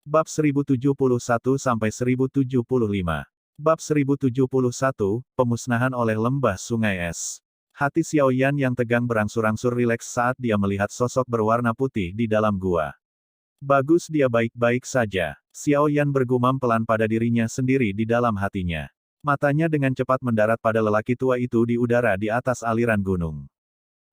Bab 1071-1075. Bab 1071, Pemusnahan oleh Lembah Sungai Es. Hati Xiaoyan yang tegang berangsur-angsur rileks saat dia melihat sosok berwarna putih di dalam gua. Bagus, dia baik-baik saja. Xiaoyan bergumam pelan pada dirinya sendiri di dalam hatinya. Matanya dengan cepat mendarat pada lelaki tua itu di udara di atas aliran gunung.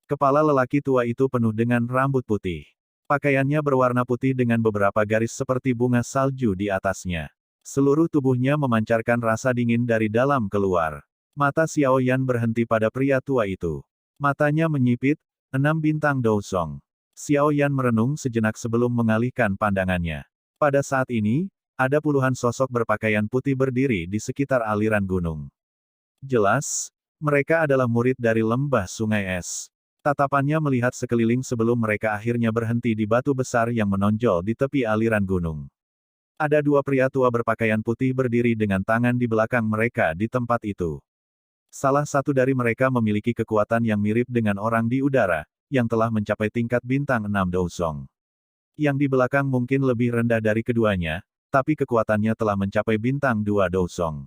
Kepala lelaki tua itu penuh dengan rambut putih. Pakaiannya berwarna putih dengan beberapa garis seperti bunga salju di atasnya. Seluruh tubuhnya memancarkan rasa dingin dari dalam keluar. Mata Xiaoyan berhenti pada pria tua itu. Matanya menyipit, 6 bintang Dousong. Xiaoyan merenung sejenak sebelum mengalihkan pandangannya. Pada saat ini, ada puluhan sosok berpakaian putih berdiri di sekitar aliran gunung. Jelas, mereka adalah murid dari Lembah Sungai Es. Tatapannya melihat sekeliling sebelum mereka akhirnya berhenti di batu besar yang menonjol di tepi aliran gunung. Ada dua pria tua berpakaian putih berdiri dengan tangan di belakang mereka di tempat itu. Salah satu dari mereka memiliki kekuatan yang mirip dengan orang di udara, yang telah mencapai tingkat bintang 6 Dousong. Yang di belakang mungkin lebih rendah dari keduanya, tapi kekuatannya telah mencapai bintang 2 Dousong.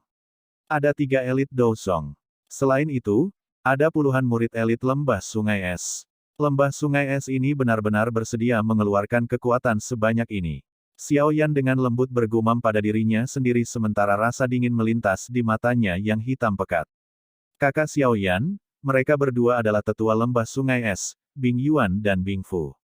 Ada 3 elit Dousong. Selain itu, ada puluhan murid elit Lembah Sungai Es. Lembah Sungai Es ini benar-benar bersedia mengeluarkan kekuatan sebanyak ini. Xiaoyan dengan lembut bergumam pada dirinya sendiri sementara rasa dingin melintas di matanya yang hitam pekat. Kakak Xiaoyan, mereka berdua adalah tetua Lembah Sungai Es, Bing Yuan dan Bing Fu.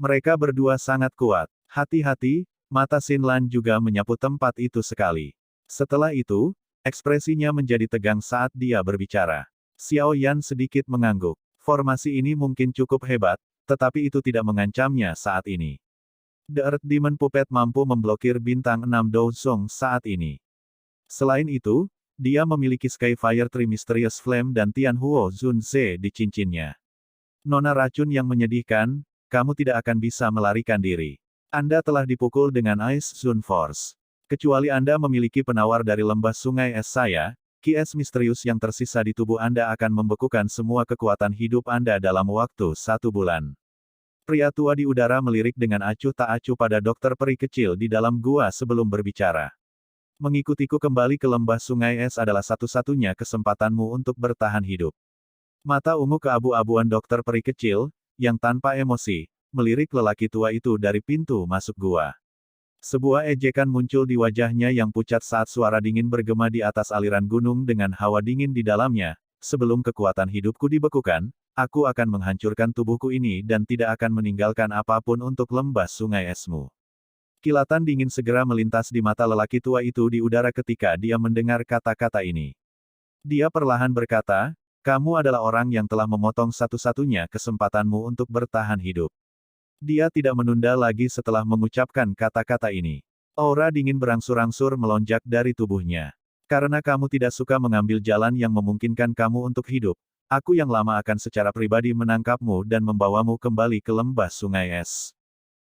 Mereka berdua sangat kuat. Hati-hati, mata Xin Lan juga menyapu tempat itu sekali. Setelah itu, ekspresinya menjadi tegang saat dia berbicara. Xiaoyan sedikit mengangguk. Formasi ini mungkin cukup hebat, tetapi itu tidak mengancamnya saat ini. The Earth Demon Puppet mampu memblokir bintang 6 Dousong saat ini. Selain itu, dia memiliki Skyfire Tree Mysterious Flame dan Tianhuo Zunze di cincinnya. Nona racun yang menyedihkan, kamu tidak akan bisa melarikan diri. Anda telah dipukul dengan Ice Zone Force. Kecuali Anda memiliki penawar dari Lembah Sungai Es saya, Ki es misterius yang tersisa di tubuh Anda akan membekukan semua kekuatan hidup Anda dalam waktu 1 bulan. Pria tua di udara melirik dengan acuh tak acuh pada dokter peri kecil di dalam gua sebelum berbicara. Mengikutiku kembali ke Lembah Sungai Es adalah satu-satunya kesempatanmu untuk bertahan hidup. Mata ungu keabu-abuan dokter peri kecil, yang tanpa emosi, melirik lelaki tua itu dari pintu masuk gua. Sebuah ejekan muncul di wajahnya yang pucat saat suara dingin bergema di atas aliran gunung dengan hawa dingin di dalamnya. Sebelum kekuatan hidupku dibekukan, aku akan menghancurkan tubuhku ini dan tidak akan meninggalkan apapun untuk Lembah Sungai Esmu. Kilatan dingin segera melintas di mata lelaki tua itu di udara ketika dia mendengar kata-kata ini. Dia perlahan berkata, kamu adalah orang yang telah memotong satu-satunya kesempatanmu untuk bertahan hidup. Dia tidak menunda lagi setelah mengucapkan kata-kata ini. Aura dingin berangsur-angsur melonjak dari tubuhnya. Karena kamu tidak suka mengambil jalan yang memungkinkan kamu untuk hidup, aku yang lama akan secara pribadi menangkapmu dan membawamu kembali ke Lembah Sungai Es.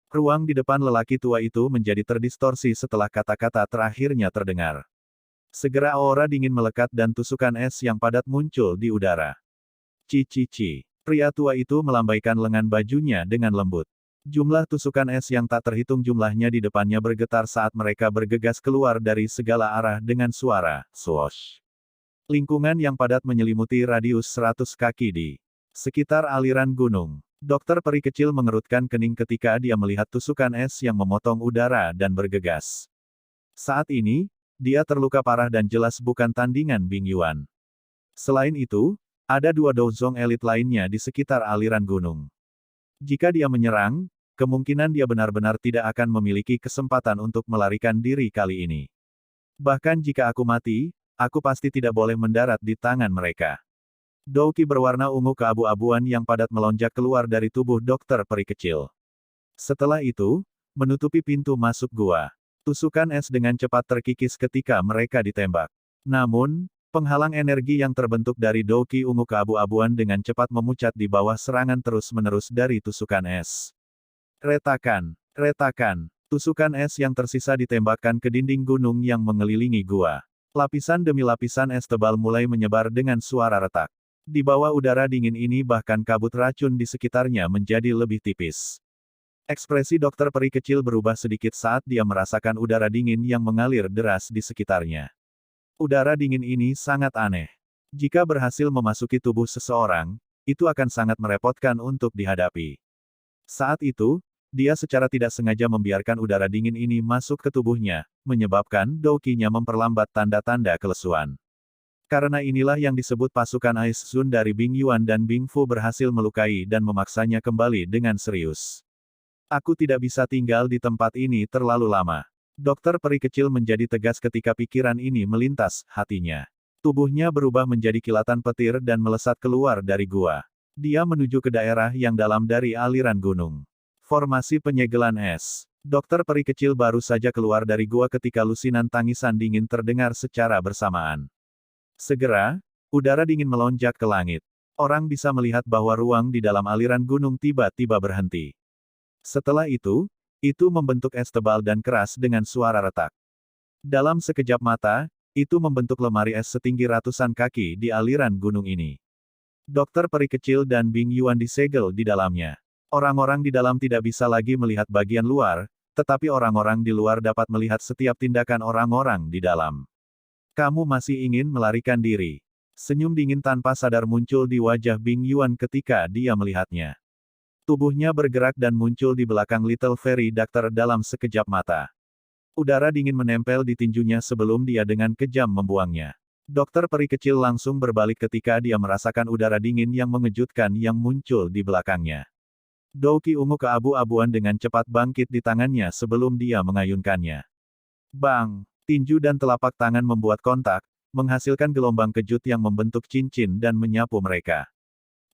Ruang di depan lelaki tua itu menjadi terdistorsi setelah kata-kata terakhirnya terdengar. Segera aura dingin melekat dan tusukan es yang padat muncul di udara. Ci. Pria tua itu melambaikan lengan bajunya dengan lembut. Jumlah tusukan es yang tak terhitung jumlahnya di depannya bergetar saat mereka bergegas keluar dari segala arah dengan suara swoosh. Lingkungan yang padat menyelimuti radius 100 kaki di sekitar aliran gunung. Dokter peri kecil mengerutkan kening ketika dia melihat tusukan es yang memotong udara dan bergegas. Saat ini, dia terluka parah dan jelas bukan tandingan Bing Yuan. Selain itu, ada 2 Douzong elit lainnya di sekitar aliran gunung. Jika dia menyerang, kemungkinan dia benar-benar tidak akan memiliki kesempatan untuk melarikan diri kali ini. Bahkan jika aku mati, aku pasti tidak boleh mendarat di tangan mereka. Douki berwarna ungu keabu-abuan yang padat melonjak keluar dari tubuh dokter peri kecil. Setelah itu, menutupi pintu masuk gua. Tusukan es dengan cepat terkikis ketika mereka ditembak. Namun, penghalang energi yang terbentuk dari Douki ungu keabu-abuan dengan cepat memucat di bawah serangan terus-menerus dari tusukan es. Retakan. Tusukan es yang tersisa ditembakkan ke dinding gunung yang mengelilingi gua. Lapisan demi lapisan es tebal mulai menyebar dengan suara retak. Di bawah udara dingin ini bahkan kabut racun di sekitarnya menjadi lebih tipis. Ekspresi dokter peri kecil berubah sedikit saat dia merasakan udara dingin yang mengalir deras di sekitarnya. Udara dingin ini sangat aneh. Jika berhasil memasuki tubuh seseorang, itu akan sangat merepotkan untuk dihadapi. Saat itu, dia secara tidak sengaja membiarkan udara dingin ini masuk ke tubuhnya, menyebabkan Douki-nya memperlambat tanda-tanda kelesuan. Karena inilah yang disebut pasukan Ice Sun dari Bing Yuan dan Bing Fu berhasil melukai dan memaksanya kembali dengan serius. Aku tidak bisa tinggal di tempat ini terlalu lama. Dokter peri kecil menjadi tegas ketika pikiran ini melintas hatinya. Tubuhnya berubah menjadi kilatan petir dan melesat keluar dari gua. Dia menuju ke daerah yang dalam dari aliran gunung. Formasi penyegelan es. Dokter peri kecil baru saja keluar dari gua ketika lusinan tangisan dingin terdengar secara bersamaan. Segera, udara dingin melonjak ke langit. Orang bisa melihat bahwa ruang di dalam aliran gunung tiba-tiba berhenti. Setelah itu membentuk es tebal dan keras dengan suara retak. Dalam sekejap mata, itu membentuk lemari es setinggi ratusan kaki di aliran gunung ini. Dokter peri kecil dan Bing Yuan disegel di dalamnya. Orang-orang di dalam tidak bisa lagi melihat bagian luar, tetapi orang-orang di luar dapat melihat setiap tindakan orang-orang di dalam. Kamu masih ingin melarikan diri. Senyum dingin tanpa sadar muncul di wajah Bing Yuan ketika dia melihatnya. Tubuhnya bergerak dan muncul di belakang Little Fairy Doctor dalam sekejap mata. Udara dingin menempel di tinjunya sebelum dia dengan kejam membuangnya. Dokter peri kecil langsung berbalik ketika dia merasakan udara dingin yang mengejutkan yang muncul di belakangnya. Douki ungu keabu-abuan dengan cepat bangkit di tangannya sebelum dia mengayunkannya. Bang! Tinju dan telapak tangan membuat kontak, menghasilkan gelombang kejut yang membentuk cincin dan menyapu mereka.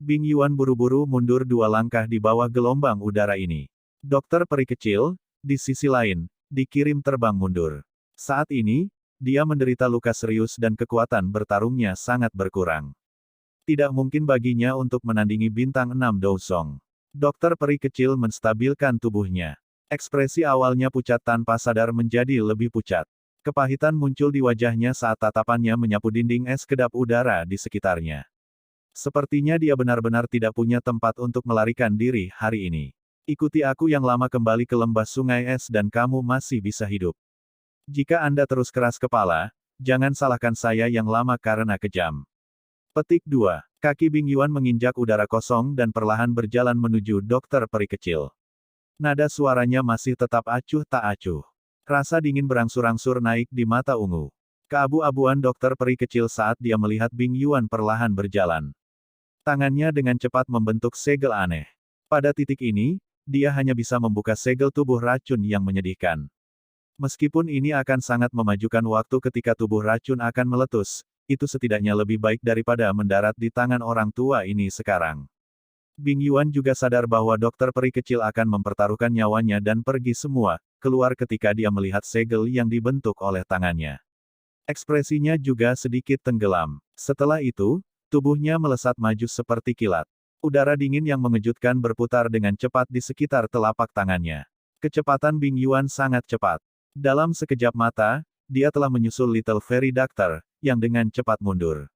Bing Yuan buru-buru mundur 2 langkah di bawah gelombang udara ini. Dokter peri kecil, di sisi lain, dikirim terbang mundur. Saat ini, dia menderita luka serius dan kekuatan bertarungnya sangat berkurang. Tidak mungkin baginya untuk menandingi bintang 6 Dousong. Dokter peri kecil menstabilkan tubuhnya. Ekspresi awalnya pucat tanpa sadar menjadi lebih pucat. Kepahitan muncul di wajahnya saat tatapannya menyapu dinding es kedap udara di sekitarnya. Sepertinya dia benar-benar tidak punya tempat untuk melarikan diri hari ini. Ikuti aku yang lama kembali ke lembah sungai es dan kamu masih bisa hidup. Jika Anda terus keras kepala, jangan salahkan saya yang lama karena kejam. Petik 2. Kaki Bing Yuan menginjak udara kosong dan perlahan berjalan menuju dokter peri kecil. Nada suaranya masih tetap acuh tak acuh. Rasa dingin berangsur-angsur naik di mata ungu. Keabu-abuan dokter peri kecil saat dia melihat Bing Yuan perlahan berjalan. Tangannya dengan cepat membentuk segel aneh. Pada titik ini, dia hanya bisa membuka segel tubuh racun yang menyedihkan. Meskipun ini akan sangat memajukan waktu ketika tubuh racun akan meletus, itu setidaknya lebih baik daripada mendarat di tangan orang tua ini sekarang. Bing Yuan juga sadar bahwa dokter peri kecil akan mempertaruhkan nyawanya dan pergi semua, keluar ketika dia melihat segel yang dibentuk oleh tangannya. Ekspresinya juga sedikit tenggelam. Setelah itu, tubuhnya melesat maju seperti kilat. Udara dingin yang mengejutkan berputar dengan cepat di sekitar telapak tangannya. Kecepatan Bing Yuan sangat cepat. Dalam sekejap mata, dia telah menyusul Little Fairy Doctor, yang dengan cepat mundur.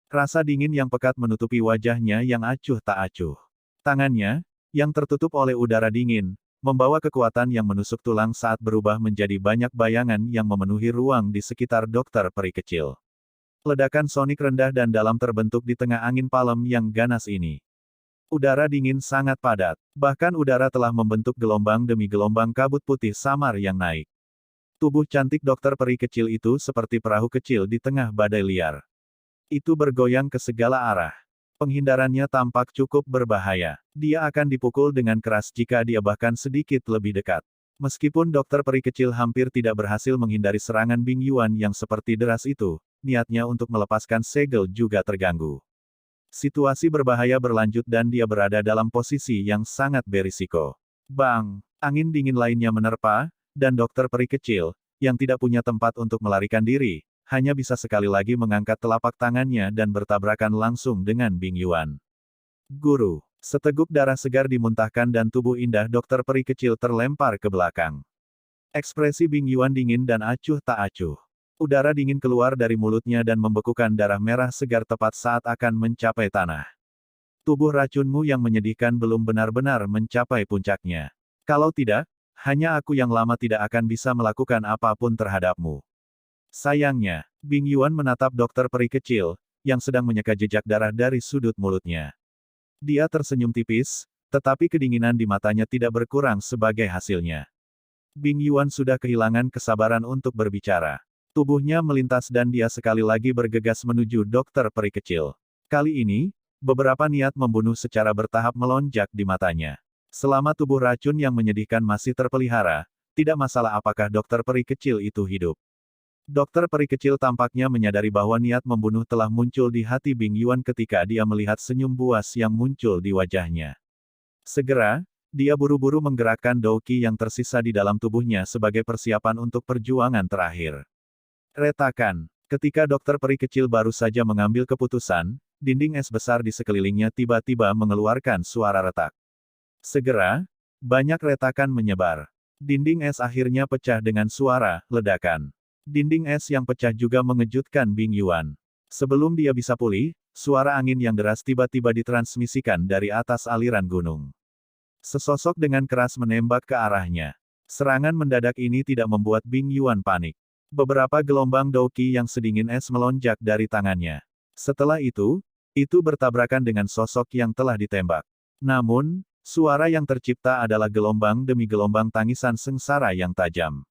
Rasa dingin yang pekat menutupi wajahnya yang acuh tak acuh. Tangannya, yang tertutup oleh udara dingin, membawa kekuatan yang menusuk tulang saat berubah menjadi banyak bayangan yang memenuhi ruang di sekitar dokter peri kecil. Ledakan sonik rendah dan dalam terbentuk di tengah angin palem yang ganas ini. Udara dingin sangat padat, bahkan udara telah membentuk gelombang demi gelombang kabut putih samar yang naik. Tubuh cantik dokter peri kecil itu seperti perahu kecil di tengah badai liar. Itu bergoyang ke segala arah. Penghindarannya tampak cukup berbahaya. Dia akan dipukul dengan keras jika dia bahkan sedikit lebih dekat. Meskipun dokter peri kecil hampir tidak berhasil menghindari serangan Bing Yuan yang seperti deras itu, niatnya untuk melepaskan segel juga terganggu. Situasi berbahaya berlanjut dan dia berada dalam posisi yang sangat berisiko. Bang! Angin dingin lainnya menerpa, dan dokter peri kecil, yang tidak punya tempat untuk melarikan diri, hanya bisa sekali lagi mengangkat telapak tangannya dan bertabrakan langsung dengan Bing Yuan. Guru! Seteguk darah segar dimuntahkan dan tubuh indah dokter peri kecil terlempar ke belakang. Ekspresi Bing Yuan dingin dan acuh tak acuh. Udara dingin keluar dari mulutnya dan membekukan darah merah segar tepat saat akan mencapai tanah. Tubuh racunmu yang menyedihkan belum benar-benar mencapai puncaknya. Kalau tidak, hanya aku yang lama tidak akan bisa melakukan apapun terhadapmu. Sayangnya, Bing Yuan menatap dokter peri kecil, yang sedang menyeka jejak darah dari sudut mulutnya. Dia tersenyum tipis, tetapi kedinginan di matanya tidak berkurang sebagai hasilnya. Bing Yuan sudah kehilangan kesabaran untuk berbicara. Tubuhnya melintas dan dia sekali lagi bergegas menuju dokter peri kecil. Kali ini, beberapa niat membunuh secara bertahap melonjak di matanya. Selama tubuh racun yang menyedihkan masih terpelihara, tidak masalah apakah dokter peri kecil itu hidup. Dokter peri kecil tampaknya menyadari bahwa niat membunuh telah muncul di hati Bing Yuan ketika dia melihat senyum buas yang muncul di wajahnya. Segera, dia buru-buru menggerakkan Douqi yang tersisa di dalam tubuhnya sebagai persiapan untuk perjuangan terakhir. Retakan. Ketika dokter peri kecil baru saja mengambil keputusan, dinding es besar di sekelilingnya tiba-tiba mengeluarkan suara retak. Segera, banyak retakan menyebar. Dinding es akhirnya pecah dengan suara ledakan. Dinding es yang pecah juga mengejutkan Bing Yuan. Sebelum dia bisa pulih, suara angin yang deras tiba-tiba ditransmisikan dari atas aliran gunung. Sesosok dengan keras menembak ke arahnya. Serangan mendadak ini tidak membuat Bing Yuan panik. Beberapa gelombang Douqi yang sedingin es melonjak dari tangannya. Setelah itu bertabrakan dengan sosok yang telah ditembak. Namun, suara yang tercipta adalah gelombang demi gelombang tangisan sengsara yang tajam.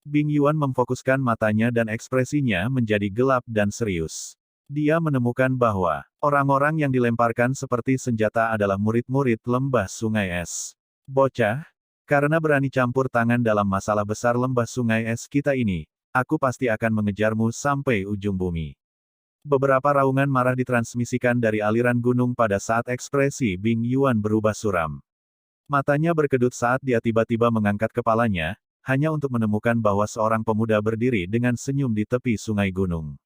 Bing Yuan memfokuskan matanya dan ekspresinya menjadi gelap dan serius. Dia menemukan bahwa orang-orang yang dilemparkan seperti senjata adalah murid-murid lembah sungai es. Bocah, karena berani campur tangan dalam masalah besar lembah sungai es kita ini, aku pasti akan mengejarmu sampai ujung bumi. Beberapa raungan marah ditransmisikan dari aliran gunung pada saat ekspresi Bing Yuan berubah suram. Matanya berkedut saat dia tiba-tiba mengangkat kepalanya, hanya untuk menemukan bahwa seorang pemuda berdiri dengan senyum di tepi sungai gunung.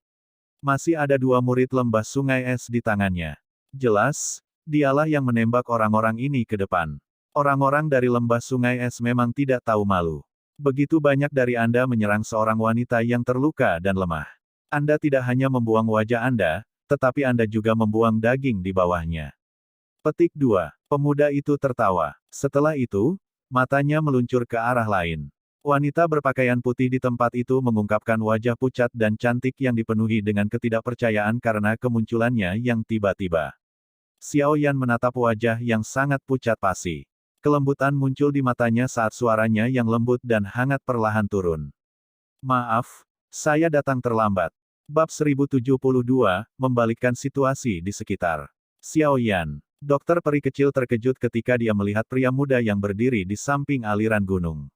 Masih ada dua murid lembah sungai es di tangannya. Jelas, dialah yang menembak orang-orang ini ke depan. Orang-orang dari lembah sungai es memang tidak tahu malu. Begitu banyak dari Anda menyerang seorang wanita yang terluka dan lemah. Anda tidak hanya membuang wajah Anda, tetapi Anda juga membuang daging di bawahnya. Petik 2. Pemuda itu tertawa. Setelah itu, matanya meluncur ke arah lain. Wanita berpakaian putih di tempat itu mengungkapkan wajah pucat dan cantik yang dipenuhi dengan ketidakpercayaan karena kemunculannya yang tiba-tiba. Xiao Yan menatap wajah yang sangat pucat pasi. Kelembutan muncul di matanya saat suaranya yang lembut dan hangat perlahan turun. Maaf, saya datang terlambat. Bab 1072, membalikkan situasi di sekitar. Xiao Yan. Dokter peri kecil terkejut ketika dia melihat pria muda yang berdiri di samping aliran gunung.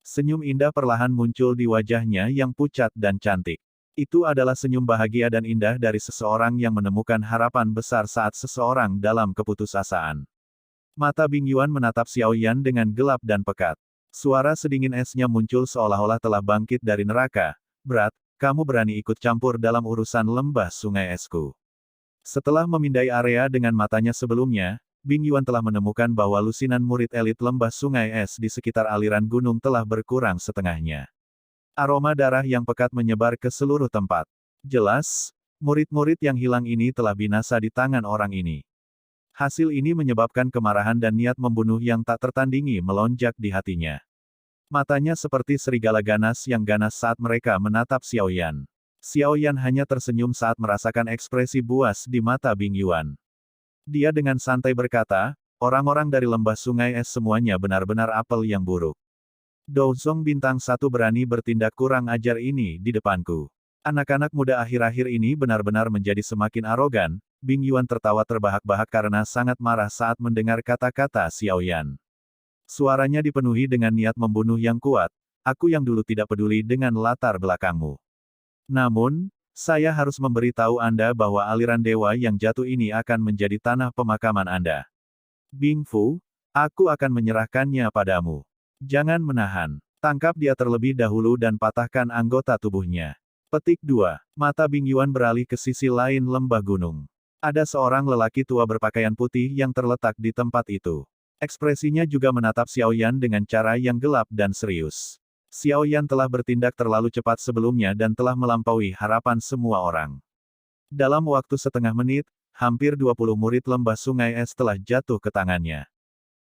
Senyum indah perlahan muncul di wajahnya yang pucat dan cantik. Itu adalah senyum bahagia dan indah dari seseorang yang menemukan harapan besar saat seseorang dalam keputusasaan. Mata Bing Yuan menatap Xiao Yan dengan gelap dan pekat. Suara sedingin esnya muncul seolah-olah telah bangkit dari neraka. Berat, kamu berani ikut campur dalam urusan lembah sungai esku. Setelah memindai area dengan matanya sebelumnya, Bing Yuan telah menemukan bahwa lusinan murid elit lembah sungai es di sekitar aliran gunung telah berkurang setengahnya. Aroma darah yang pekat menyebar ke seluruh tempat. Jelas, murid-murid yang hilang ini telah binasa di tangan orang ini. Hasil ini menyebabkan kemarahan dan niat membunuh yang tak tertandingi melonjak di hatinya. Matanya seperti serigala ganas yang ganas saat mereka menatap Xiao Yan. Xiao Yan hanya tersenyum saat merasakan ekspresi buas di mata Bing Yuan. Dia dengan santai berkata, orang-orang dari lembah sungai es semuanya benar-benar apel yang buruk. Douzong bintang 1 berani bertindak kurang ajar ini di depanku. Anak-anak muda akhir-akhir ini benar-benar menjadi semakin arogan. Bing Yuan tertawa terbahak-bahak karena sangat marah saat mendengar kata-kata Xiao Yan. Suaranya dipenuhi dengan niat membunuh yang kuat. Aku yang dulu tidak peduli dengan latar belakangmu. Namun, saya harus memberitahu Anda bahwa aliran dewa yang jatuh ini akan menjadi tanah pemakaman Anda. Bing Fu, aku akan menyerahkannya padamu. Jangan menahan. Tangkap dia terlebih dahulu dan patahkan anggota tubuhnya. Petik 2. Mata Bing Yuan beralih ke sisi lain lembah gunung. Ada seorang lelaki tua berpakaian putih yang terletak di tempat itu. Ekspresinya juga menatap Xiao Yan dengan cara yang gelap dan serius. Xiao Yan telah bertindak terlalu cepat sebelumnya dan telah melampaui harapan semua orang. Dalam waktu setengah menit, hampir 20 murid lembah sungai es telah jatuh ke tangannya.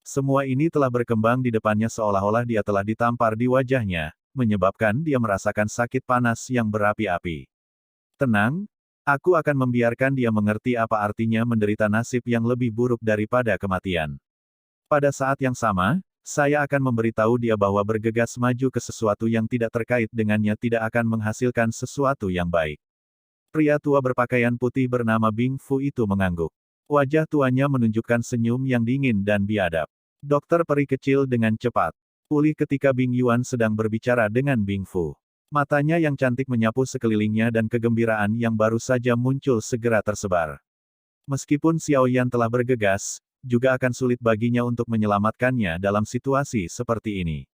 Semua ini telah berkembang di depannya seolah-olah dia telah ditampar di wajahnya, menyebabkan dia merasakan sakit panas yang berapi-api. Tenang, aku akan membiarkan dia mengerti apa artinya menderita nasib yang lebih buruk daripada kematian. Pada saat yang sama, saya akan memberitahu dia bahwa bergegas maju ke sesuatu yang tidak terkait dengannya tidak akan menghasilkan sesuatu yang baik. Pria tua berpakaian putih bernama Bing Fu itu mengangguk. Wajah tuanya menunjukkan senyum yang dingin dan biadab. Dokter peri kecil dengan cepat pulih ketika Bing Yuan sedang berbicara dengan Bing Fu. Matanya yang cantik menyapu sekelilingnya dan kegembiraan yang baru saja muncul segera tersebar. Meskipun Xiao Yan telah bergegas, juga akan sulit baginya untuk menyelamatkannya dalam situasi seperti ini.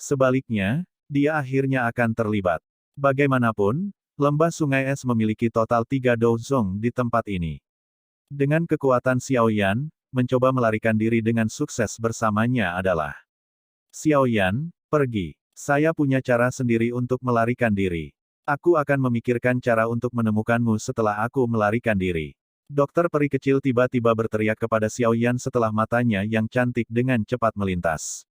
Sebaliknya, dia akhirnya akan terlibat. Bagaimanapun, lembah Sungai Es memiliki total 3 dozong di tempat ini. Dengan kekuatan Xiao Yan, mencoba melarikan diri dengan sukses bersamanya adalah Xiao Yan, pergi. Saya punya cara sendiri untuk melarikan diri. Aku akan memikirkan cara untuk menemukanmu setelah aku melarikan diri. Dokter peri kecil tiba-tiba berteriak kepada Xiao Yan setelah matanya yang cantik dengan cepat melintas.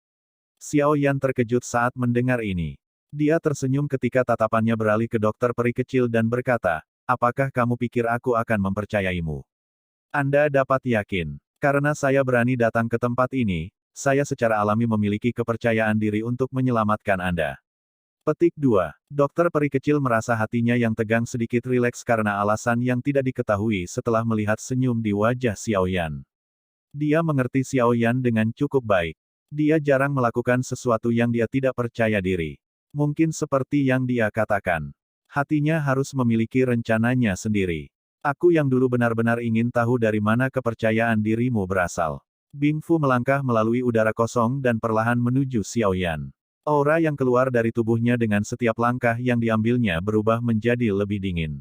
Xiao Yan terkejut saat mendengar ini. Dia tersenyum ketika tatapannya beralih ke dokter peri kecil dan berkata, apakah kamu pikir aku akan mempercayaimu? Anda dapat yakin, karena saya berani datang ke tempat ini, saya secara alami memiliki kepercayaan diri untuk menyelamatkan Anda. Petik 2. Dokter peri kecil merasa hatinya yang tegang sedikit rileks karena alasan yang tidak diketahui setelah melihat senyum di wajah Xiao Yan. Dia mengerti Xiao Yan dengan cukup baik. Dia jarang melakukan sesuatu yang dia tidak percaya diri. Mungkin seperti yang dia katakan. Hatinya harus memiliki rencananya sendiri. Aku yang dulu benar-benar ingin tahu dari mana kepercayaan dirimu berasal. Bing Fu melangkah melalui udara kosong dan perlahan menuju Xiao Yan. Aura yang keluar dari tubuhnya dengan setiap langkah yang diambilnya berubah menjadi lebih dingin.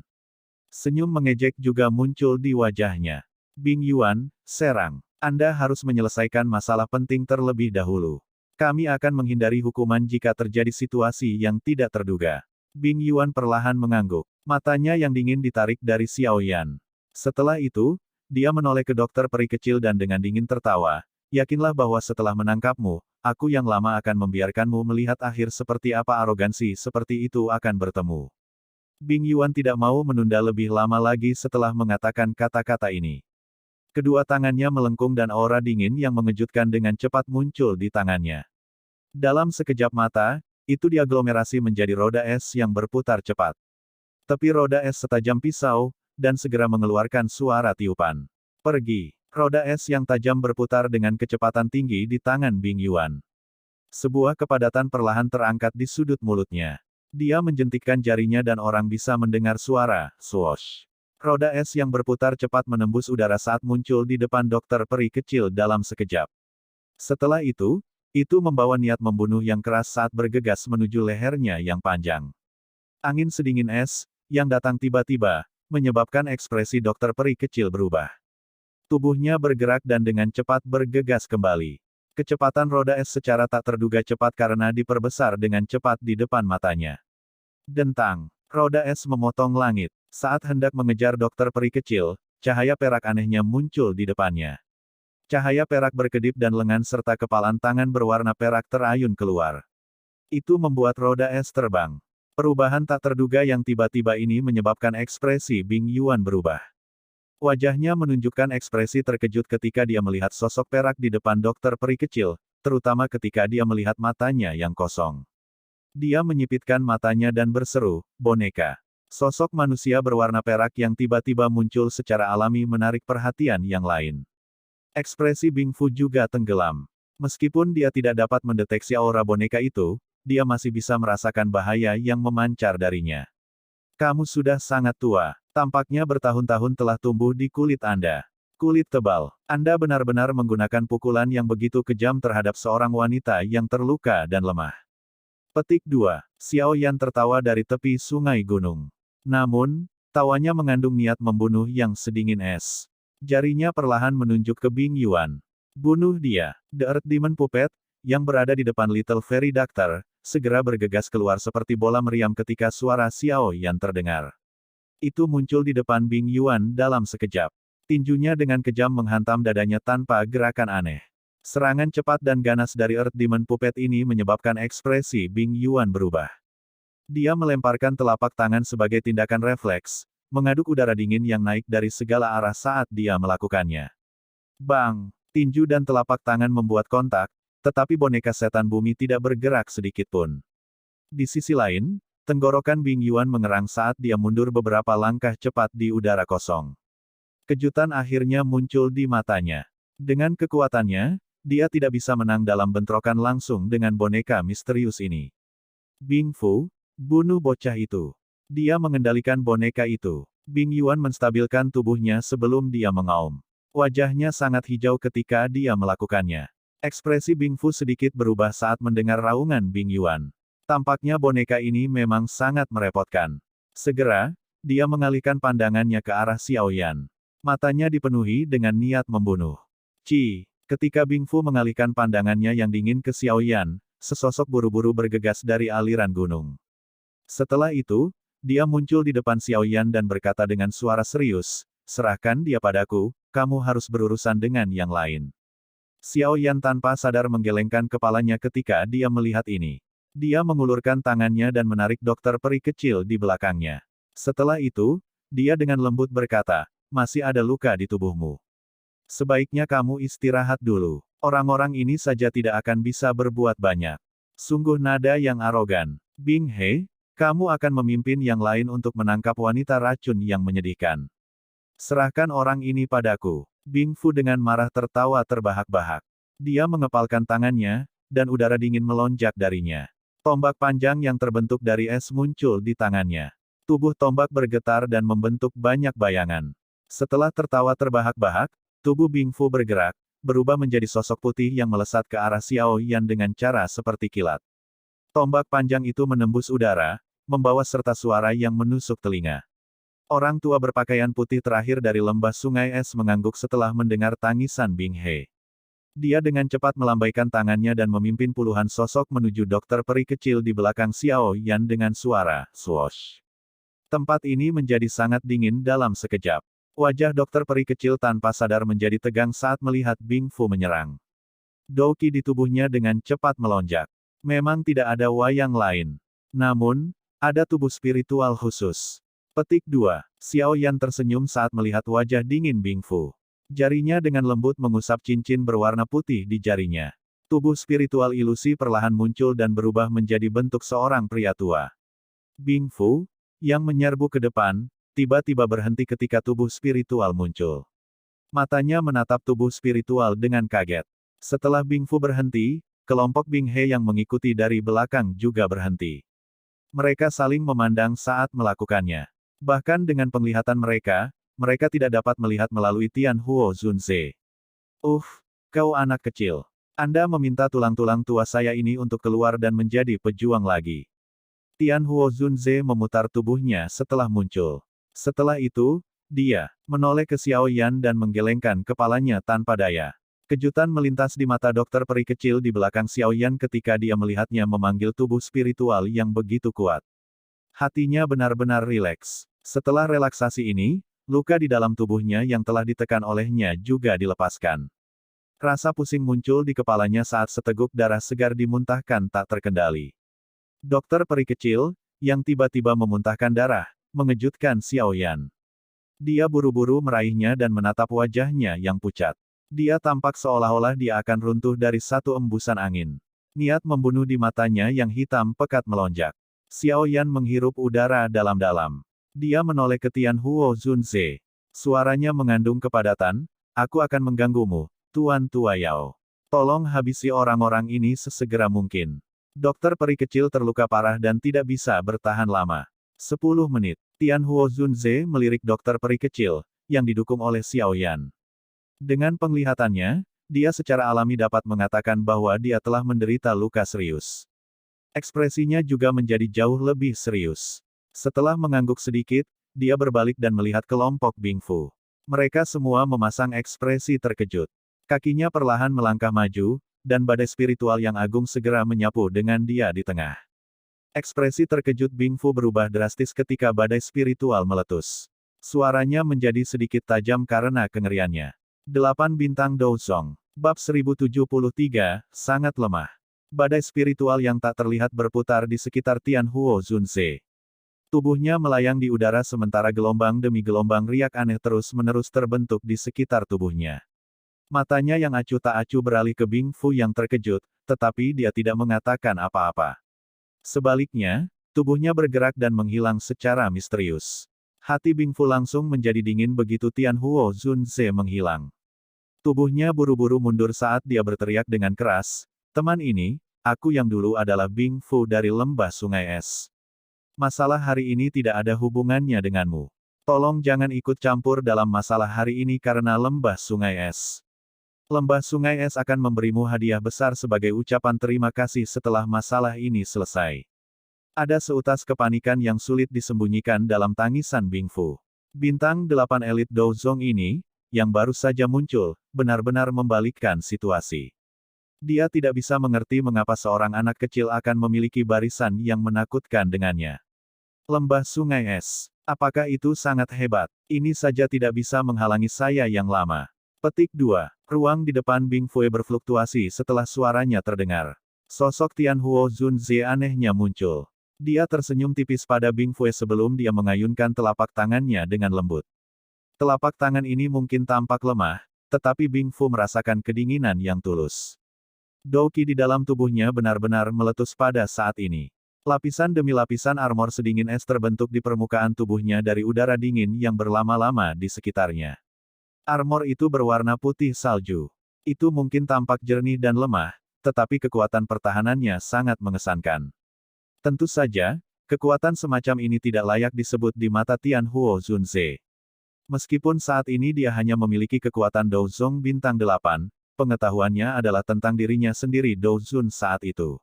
Senyum mengejek juga muncul di wajahnya. Bing Yuan, serang. Anda harus menyelesaikan masalah penting terlebih dahulu. Kami akan menghindari hukuman jika terjadi situasi yang tidak terduga. Bing Yuan perlahan mengangguk. Matanya yang dingin ditarik dari Xiao Yan. Setelah itu, dia menoleh ke dokter peri kecil dan dengan dingin tertawa, yakinlah bahwa setelah menangkapmu, aku yang lama akan membiarkanmu melihat akhir seperti apa arogansi seperti itu akan bertemu. Bing Yuan tidak mau menunda lebih lama lagi setelah mengatakan kata-kata ini. Kedua tangannya melengkung dan aura dingin yang mengejutkan dengan cepat muncul di tangannya. Dalam sekejap mata, itu diaglomerasi menjadi roda es yang berputar cepat. Tepi roda es setajam pisau, dan segera mengeluarkan suara tiupan. Pergi. Roda es yang tajam berputar dengan kecepatan tinggi di tangan Bing Yuan. Sebuah kepadatan perlahan terangkat di sudut mulutnya. Dia menjentikkan jarinya dan orang bisa mendengar suara swoosh. Roda es yang berputar cepat menembus udara saat muncul di depan dokter peri kecil dalam sekejap. Setelah itu membawa niat membunuh yang keras saat bergegas menuju lehernya yang panjang. Angin sedingin es, yang datang tiba-tiba, menyebabkan ekspresi dokter peri kecil berubah. Tubuhnya bergerak dan dengan cepat bergegas kembali. Kecepatan roda es secara tak terduga cepat karena diperbesar dengan cepat di depan matanya. Dentang. Roda es memotong langit. Saat hendak mengejar dokter peri kecil, cahaya perak anehnya muncul di depannya. Cahaya perak berkedip dan lengan serta kepalan tangan berwarna perak terayun keluar. Itu membuat roda es terbang. Perubahan tak terduga yang tiba-tiba ini menyebabkan ekspresi Bing Yuan berubah. Wajahnya menunjukkan ekspresi terkejut ketika dia melihat sosok perak di depan dokter peri kecil, terutama ketika dia melihat matanya yang kosong. Dia menyipitkan matanya dan berseru, boneka. Sosok manusia berwarna perak yang tiba-tiba muncul secara alami menarik perhatian yang lain. Ekspresi Bing Fu juga tenggelam. Meskipun dia tidak dapat mendeteksi aura boneka itu, dia masih bisa merasakan bahaya yang memancar darinya. Kamu sudah sangat tua. Tampaknya bertahun-tahun telah tumbuh di kulit Anda. Kulit tebal. Anda benar-benar menggunakan pukulan yang begitu kejam terhadap seorang wanita yang terluka dan lemah. Petik 2. Xiao Yan tertawa dari tepi sungai gunung. Namun, tawanya mengandung niat membunuh yang sedingin es. Jarinya perlahan menunjuk ke Bing Yuan. Bunuh dia. The Earth Demon Puppet, yang berada di depan Little Fairy Doctor, segera bergegas keluar seperti bola meriam ketika suara Xiao Yan terdengar. Itu muncul di depan Bing Yuan dalam sekejap. Tinjunya dengan kejam menghantam dadanya tanpa gerakan aneh. Serangan cepat dan ganas dari Earth Demon Puppet ini menyebabkan ekspresi Bing Yuan berubah. Dia melemparkan telapak tangan sebagai tindakan refleks, mengaduk udara dingin yang naik dari segala arah saat dia melakukannya. Bang! Tinju dan telapak tangan membuat kontak, tetapi boneka setan bumi tidak bergerak sedikit pun. Di sisi lain, tenggorokan Bing Yuan mengerang saat dia mundur beberapa langkah cepat di udara kosong. Kejutan akhirnya muncul di matanya. Dengan kekuatannya, dia tidak bisa menang dalam bentrokan langsung dengan boneka misterius ini. Bing Fu, bunuh bocah itu. Dia mengendalikan boneka itu. Bing Yuan menstabilkan tubuhnya sebelum dia mengaum. Wajahnya sangat hijau ketika dia melakukannya. Ekspresi Bing Fu sedikit berubah saat mendengar raungan Bing Yuan. Tampaknya boneka ini memang sangat merepotkan. Segera, dia mengalihkan pandangannya ke arah Xiao Yan. Matanya dipenuhi dengan niat membunuh. Ketika Bing Fu mengalihkan pandangannya yang dingin ke Xiao Yan, sesosok buru-buru bergegas dari aliran gunung. Setelah itu, dia muncul di depan Xiao Yan dan berkata dengan suara serius, "Serahkan dia padaku, kamu harus berurusan dengan yang lain." Xiao Yan tanpa sadar menggelengkan kepalanya ketika dia melihat ini. Dia mengulurkan tangannya dan menarik dokter peri kecil di belakangnya. Setelah itu, dia dengan lembut berkata, "Masih ada luka di tubuhmu. Sebaiknya kamu istirahat dulu. Orang-orang ini saja tidak akan bisa berbuat banyak." Sungguh nada yang arogan. Bing He, kamu akan memimpin yang lain untuk menangkap wanita racun yang menyedihkan. Serahkan orang ini padaku. Bing Fu dengan marah tertawa terbahak-bahak. Dia mengepalkan tangannya, dan udara dingin melonjak darinya. Tombak panjang yang terbentuk dari es muncul di tangannya. Tubuh tombak bergetar dan membentuk banyak bayangan. Setelah tertawa terbahak-bahak, tubuh Bing Fu bergerak, berubah menjadi sosok putih yang melesat ke arah Xiao Yan dengan cara seperti kilat. Tombak panjang itu menembus udara, membawa serta suara yang menusuk telinga. Orang tua berpakaian putih terakhir dari lembah sungai es mengangguk setelah mendengar tangisan Bing He. Dia dengan cepat melambaikan tangannya dan memimpin puluhan sosok menuju dokter peri kecil di belakang Xiao Yan dengan suara swoosh. Tempat ini menjadi sangat dingin dalam sekejap. Wajah dokter peri kecil tanpa sadar menjadi tegang saat melihat Bing Fu menyerang. Douqi di tubuhnya dengan cepat melonjak. Memang tidak ada wayang lain. Namun, ada tubuh spiritual khusus. Petik 2. Xiao Yan tersenyum saat melihat wajah dingin Bing Fu. Jarinya dengan lembut mengusap cincin berwarna putih di jarinya. Tubuh spiritual ilusi perlahan muncul dan berubah menjadi bentuk seorang pria tua. Bing Fu, yang menyerbu ke depan, tiba-tiba berhenti ketika tubuh spiritual muncul. Matanya menatap tubuh spiritual dengan kaget. Setelah Bing Fu berhenti, kelompok Bing He yang mengikuti dari belakang juga berhenti. Mereka saling memandang saat melakukannya. Bahkan dengan penglihatan mereka tidak dapat melihat melalui Tian Huo Zunze. Kau anak kecil. Anda meminta tulang-tulang tua saya ini untuk keluar dan menjadi pejuang lagi. Tian Huo Zunze memutar tubuhnya setelah muncul. Setelah itu, dia menoleh ke Xiao Yan dan menggelengkan kepalanya tanpa daya. Kejutan melintas di mata dokter peri kecil di belakang Xiao Yan ketika dia melihatnya memanggil tubuh spiritual yang begitu kuat. Hatinya benar-benar rileks. Setelah relaksasi ini, luka di dalam tubuhnya yang telah ditekan olehnya juga dilepaskan. Rasa pusing muncul di kepalanya saat seteguk darah segar dimuntahkan tak terkendali. Dokter peri kecil, yang tiba-tiba memuntahkan darah, mengejutkan Xiao Yan. Dia buru-buru meraihnya dan menatap wajahnya yang pucat. Dia tampak seolah-olah dia akan runtuh dari satu embusan angin. Niat membunuh di matanya yang hitam pekat melonjak. Xiao Yan menghirup udara dalam-dalam. Dia menoleh ke Tian Huo Zunze. Suaranya mengandung kepadatan, "Aku akan mengganggumu, Tuan Tua Yao. Tolong habisi orang-orang ini sesegera mungkin." Dokter peri kecil terluka parah dan tidak bisa bertahan lama. 10 menit. Tian Huo Zunze melirik dokter peri kecil, yang didukung oleh Xiao Yan. Dengan penglihatannya, dia secara alami dapat mengatakan bahwa dia telah menderita luka serius. Ekspresinya juga menjadi jauh lebih serius. Setelah mengangguk sedikit, dia berbalik dan melihat kelompok Bing Fu. Mereka semua memasang ekspresi terkejut. Kakinya perlahan melangkah maju, dan badai spiritual yang agung segera menyapu dengan dia di tengah. Ekspresi terkejut Bing Fu berubah drastis ketika badai spiritual meletus. Suaranya menjadi sedikit tajam karena kengeriannya. 8 bintang Douzong. Bab 1073, sangat lemah. Badai spiritual yang tak terlihat berputar di sekitar Tianhuo Zunze. Tubuhnya melayang di udara sementara gelombang demi gelombang riak aneh terus-menerus terbentuk di sekitar tubuhnya. Matanya yang acuh tak acuh beralih ke Bing Fu yang terkejut, tetapi dia tidak mengatakan apa-apa. Sebaliknya, tubuhnya bergerak dan menghilang secara misterius. Hati Bing Fu langsung menjadi dingin begitu Tianhuo Zunze menghilang. Tubuhnya buru-buru mundur saat dia berteriak dengan keras, "Teman ini, aku yang dulu adalah Bing Fu dari Lembah Sungai Es. Masalah hari ini tidak ada hubungannya denganmu. Tolong jangan ikut campur dalam masalah hari ini karena Lembah Sungai Es. Lembah Sungai Es akan memberimu hadiah besar sebagai ucapan terima kasih setelah masalah ini selesai." Ada seutas kepanikan yang sulit disembunyikan dalam tangisan Bing Fu. Bintang 8 elit Douzong ini, yang baru saja muncul, benar-benar membalikkan situasi. Dia tidak bisa mengerti mengapa seorang anak kecil akan memiliki barisan yang menakutkan dengannya. Lembah Sungai Es. Apakah itu sangat hebat? Ini saja tidak bisa menghalangi saya yang lama. Petik 2. Ruang di depan Bing Fu berfluktuasi setelah suaranya terdengar. Sosok Tianhuo Zunze anehnya muncul. Dia tersenyum tipis pada Bing Fu sebelum dia mengayunkan telapak tangannya dengan lembut. Telapak tangan ini mungkin tampak lemah, tetapi Bing Fu merasakan kedinginan yang tulus. Douqi di dalam tubuhnya benar-benar meletus pada saat ini. Lapisan demi lapisan armor sedingin es terbentuk di permukaan tubuhnya dari udara dingin yang berlama-lama di sekitarnya. Armor itu berwarna putih salju. Itu mungkin tampak jernih dan lemah, tetapi kekuatan pertahanannya sangat mengesankan. Tentu saja, kekuatan semacam ini tidak layak disebut di mata Tianhuo Zunze. Meskipun saat ini dia hanya memiliki kekuatan Douzong bintang 8, pengetahuannya adalah tentang dirinya sendiri Douzun saat itu.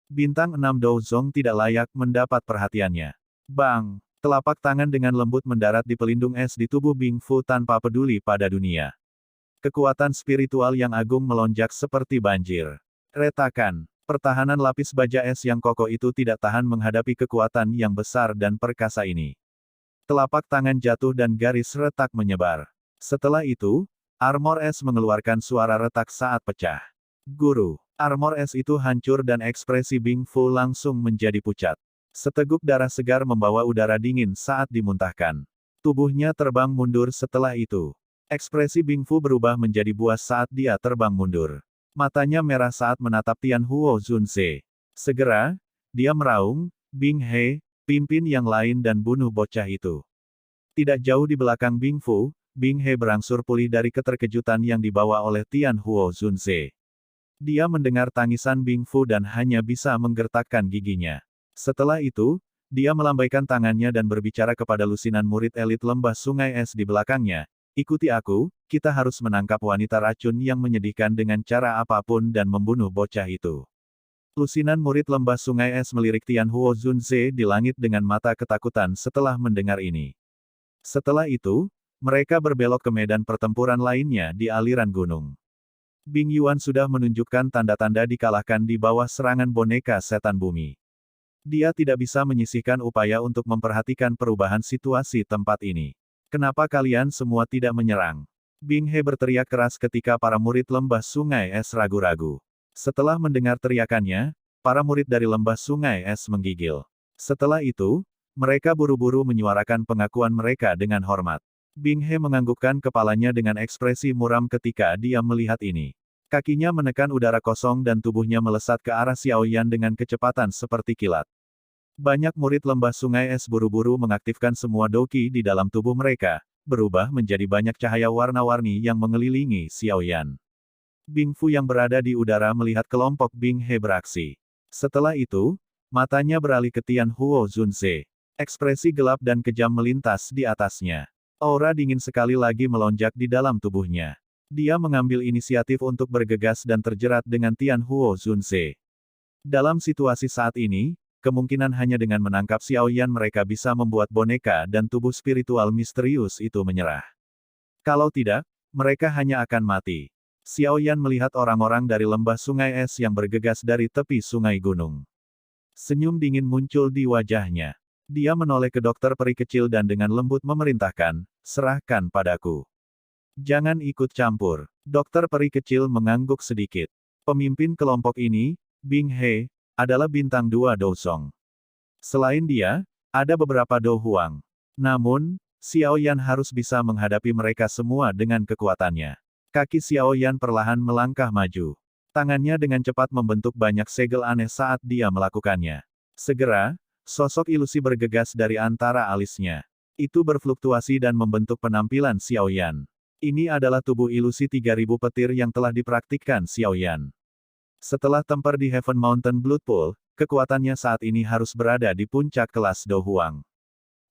Bintang 6 Douzong tidak layak mendapat perhatiannya. Bang! Telapak tangan dengan lembut mendarat di pelindung es di tubuh Bing Fu tanpa peduli pada dunia. Kekuatan spiritual yang agung melonjak seperti banjir. Retakan. Pertahanan lapis baja es yang kokoh itu tidak tahan menghadapi kekuatan yang besar dan perkasa ini. Telapak tangan jatuh dan garis retak menyebar. Setelah itu, armor es mengeluarkan suara retak saat pecah. Guru, armor es itu hancur dan ekspresi Bing Fu langsung menjadi pucat. Seteguk darah segar membawa udara dingin saat dimuntahkan. Tubuhnya terbang mundur setelah itu. Ekspresi Bing Fu berubah menjadi buas saat dia terbang mundur. Matanya merah saat menatap Tianhuo Zunze. Segera, dia meraung, "Bing He, pimpin yang lain dan bunuh bocah itu." Tidak jauh di belakang Bing Fu, Bing He berangsur pulih dari keterkejutan yang dibawa oleh Tianhuo Zunze. Dia mendengar tangisan Bing Fu dan hanya bisa menggertakkan giginya. Setelah itu, dia melambaikan tangannya dan berbicara kepada lusinan murid elit Lembah Sungai Es di belakangnya, "Ikuti aku, kita harus menangkap wanita racun yang menyedihkan dengan cara apapun dan membunuh bocah itu." Lusinan murid Lembah Sungai Es melirik Tianhuo Zunze di langit dengan mata ketakutan setelah mendengar ini. Setelah itu, mereka berbelok ke medan pertempuran lainnya di aliran gunung. Bing Yuan sudah menunjukkan tanda-tanda dikalahkan di bawah serangan boneka setan bumi. Dia tidak bisa menyisihkan upaya untuk memperhatikan perubahan situasi tempat ini. "Kenapa kalian semua tidak menyerang?" Bing He berteriak keras ketika para murid Lembah Sungai Es ragu-ragu. Setelah mendengar teriakannya, para murid dari Lembah Sungai Es menggigil. Setelah itu, mereka buru-buru menyuarakan pengakuan mereka dengan hormat. Bing He menganggukkan kepalanya dengan ekspresi muram ketika dia melihat ini. Kakinya menekan udara kosong dan tubuhnya melesat ke arah Xiao Yan dengan kecepatan seperti kilat. Banyak murid Lembah Sungai Es buru-buru mengaktifkan semua douqi di dalam tubuh mereka, berubah menjadi banyak cahaya warna-warni yang mengelilingi Xiao Yan. Bing Fu yang berada di udara melihat kelompok Bing He beraksi. Setelah itu, matanya beralih ke Tianhuo Zunze. Ekspresi gelap dan kejam melintas di atasnya. Aura dingin sekali lagi melonjak di dalam tubuhnya. Dia mengambil inisiatif untuk bergegas dan terjerat dengan Tianhuo Zunze. Dalam situasi saat ini, kemungkinan hanya dengan menangkap Xiao Yan mereka bisa membuat boneka dan tubuh spiritual misterius itu menyerah. Kalau tidak, mereka hanya akan mati. Xiao Yan melihat orang-orang dari Lembah Sungai Es yang bergegas dari tepi sungai gunung. Senyum dingin muncul di wajahnya. Dia menoleh ke dokter peri kecil dan dengan lembut memerintahkan, "Serahkan padaku. Jangan ikut campur." Dokter peri kecil mengangguk sedikit. Pemimpin kelompok ini, Bing He, adalah bintang 2 Douzong. Selain dia, ada beberapa Do Huang. Namun, Xiao Yan harus bisa menghadapi mereka semua dengan kekuatannya. Kaki Xiao Yan perlahan melangkah maju. Tangannya dengan cepat membentuk banyak segel aneh saat dia melakukannya. Segera, sosok ilusi bergegas dari antara alisnya. Itu berfluktuasi dan membentuk penampilan Xiao Yan. Ini adalah tubuh ilusi 3000 petir yang telah dipraktikkan Xiao Yan. Setelah tempur di Heaven Mountain Blood Pool, kekuatannya saat ini harus berada di puncak kelas Do Huang.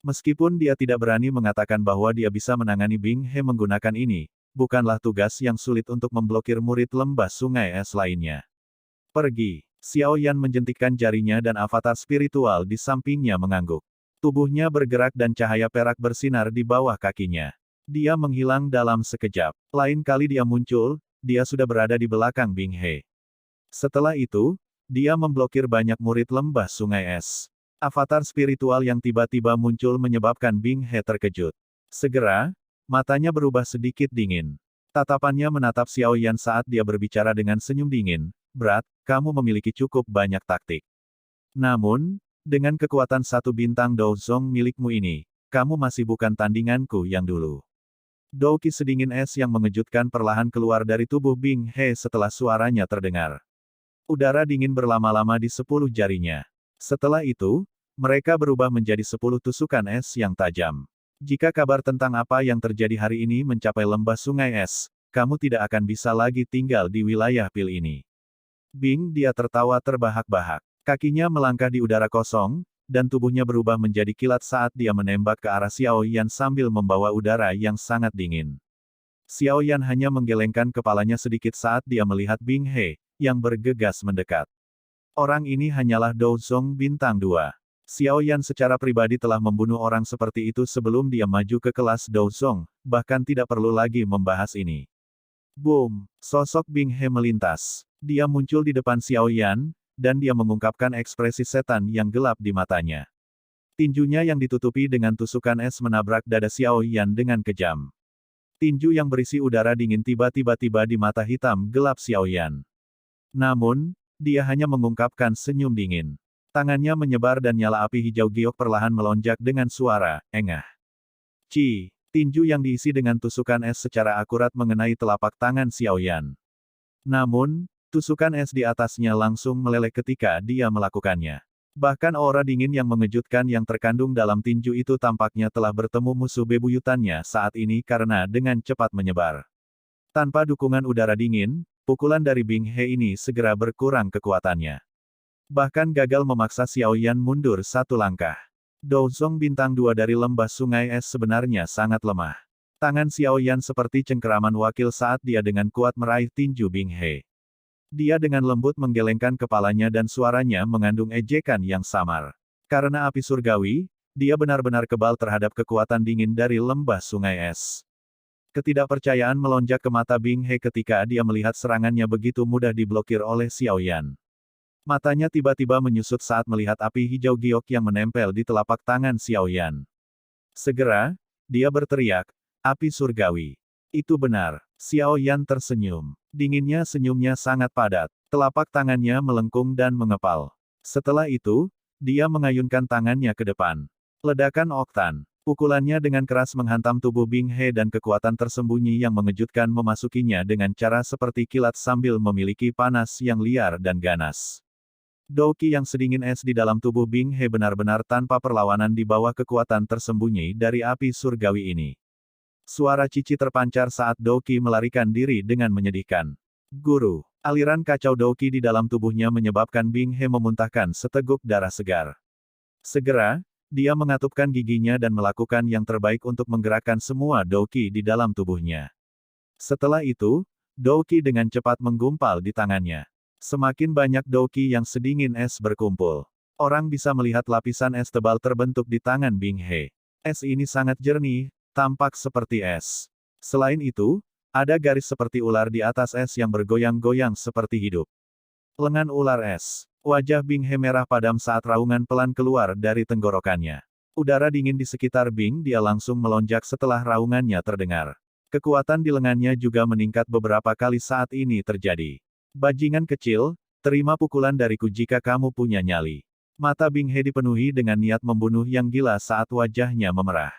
Meskipun dia tidak berani mengatakan bahwa dia bisa menangani Bing He menggunakan ini, bukanlah tugas yang sulit untuk memblokir murid lembah sungai es lainnya. Pergi. Xiao Yan menjentikkan jarinya dan avatar spiritual di sampingnya mengangguk. Tubuhnya bergerak dan cahaya perak bersinar di bawah kakinya. Dia menghilang dalam sekejap. Lain kali dia muncul, dia sudah berada di belakang Bing He. Setelah itu, dia memblokir banyak murid lembah sungai es. Avatar spiritual yang tiba-tiba muncul menyebabkan Bing He terkejut. Segera, matanya berubah sedikit dingin. Tatapannya menatap Xiao Yan saat dia berbicara dengan senyum dingin. Berat, kamu memiliki cukup banyak taktik. Namun, dengan kekuatan 1 bintang Douzong milikmu ini, kamu masih bukan tandinganku yang dulu. Douki sedingin es yang mengejutkan perlahan keluar dari tubuh Bing He setelah suaranya terdengar. Udara dingin berlama-lama di 10 jarinya. Setelah itu, mereka berubah menjadi 10 tusukan es yang tajam. Jika kabar tentang apa yang terjadi hari ini mencapai lembah sungai es, kamu tidak akan bisa lagi tinggal di wilayah pil ini. Bing, dia tertawa terbahak-bahak. Kakinya melangkah di udara kosong, dan tubuhnya berubah menjadi kilat saat dia menembak ke arah Xiao Yan sambil membawa udara yang sangat dingin. Xiao Yan hanya menggelengkan kepalanya sedikit saat dia melihat Bing He, yang bergegas mendekat. Orang ini hanyalah Douzong bintang 2. Xiao Yan secara pribadi telah membunuh orang seperti itu sebelum dia maju ke kelas Douzong, bahkan tidak perlu lagi membahas ini. Boom! Sosok Bing He melintas. Dia muncul di depan Xiao Yan, dan dia mengungkapkan ekspresi setan yang gelap di matanya. Tinjunya yang ditutupi dengan tusukan es menabrak dada Xiao Yan dengan kejam. Tinju yang berisi udara dingin tiba-tiba tiba di mata hitam gelap Xiao Yan. Namun, dia hanya mengungkapkan senyum dingin. Tangannya menyebar dan nyala api hijau giok perlahan melonjak dengan suara engah. Ci, tinju yang diisi dengan tusukan es secara akurat mengenai telapak tangan Xiao Yan. Namun, tusukan es di atasnya langsung meleleh ketika dia melakukannya. Bahkan aura dingin yang mengejutkan yang terkandung dalam tinju itu tampaknya telah bertemu musuh bebuyutannya saat ini karena dengan cepat menyebar. Tanpa dukungan udara dingin, pukulan dari Bing He ini segera berkurang kekuatannya. Bahkan gagal memaksa Xiao Yan mundur 1 langkah. Douzong bintang 2 dari lembah sungai es sebenarnya sangat lemah. Tangan Xiao Yan seperti cengkeraman wakil saat dia dengan kuat meraih tinju Bing He. Dia dengan lembut menggelengkan kepalanya dan suaranya mengandung ejekan yang samar. Karena api surgawi, dia benar-benar kebal terhadap kekuatan dingin dari lembah sungai es. Ketidakpercayaan melonjak ke mata Bing He ketika dia melihat serangannya begitu mudah diblokir oleh Xiao Yan. Matanya tiba-tiba menyusut saat melihat api hijau giok yang menempel di telapak tangan Xiao Yan. Segera, dia berteriak, api surgawi. Itu benar. Xiao Yan tersenyum. Dinginnya senyumnya sangat padat. Telapak tangannya melengkung dan mengepal. Setelah itu, dia mengayunkan tangannya ke depan. Ledakan oktan. Pukulannya dengan keras menghantam tubuh Bing He dan kekuatan tersembunyi yang mengejutkan memasukinya dengan cara seperti kilat sambil memiliki panas yang liar dan ganas. Douki yang sedingin es di dalam tubuh Bing He benar-benar tanpa perlawanan di bawah kekuatan tersembunyi dari api surgawi ini. Suara cici terpancar saat Douki melarikan diri dengan menyedihkan. Guru, aliran kacau Douki di dalam tubuhnya menyebabkan Bing He memuntahkan seteguk darah segar. Segera, dia mengatupkan giginya dan melakukan yang terbaik untuk menggerakkan semua Douki di dalam tubuhnya. Setelah itu, Douki dengan cepat menggumpal di tangannya. Semakin banyak Douki yang sedingin es berkumpul. Orang bisa melihat lapisan es tebal terbentuk di tangan Bing He. Es ini sangat jernih, tampak seperti es. Selain itu, ada garis seperti ular di atas es yang bergoyang-goyang seperti hidup. Lengan ular es. Wajah Bing He merah padam saat raungan pelan keluar dari tenggorokannya. Udara dingin di sekitar Bing dia langsung melonjak setelah raungannya terdengar. Kekuatan di lengannya juga meningkat beberapa kali saat ini terjadi. Bajingan kecil, terima pukulan dariku jika kamu punya nyali. Mata Bing He dipenuhi dengan niat membunuh yang gila saat wajahnya memerah.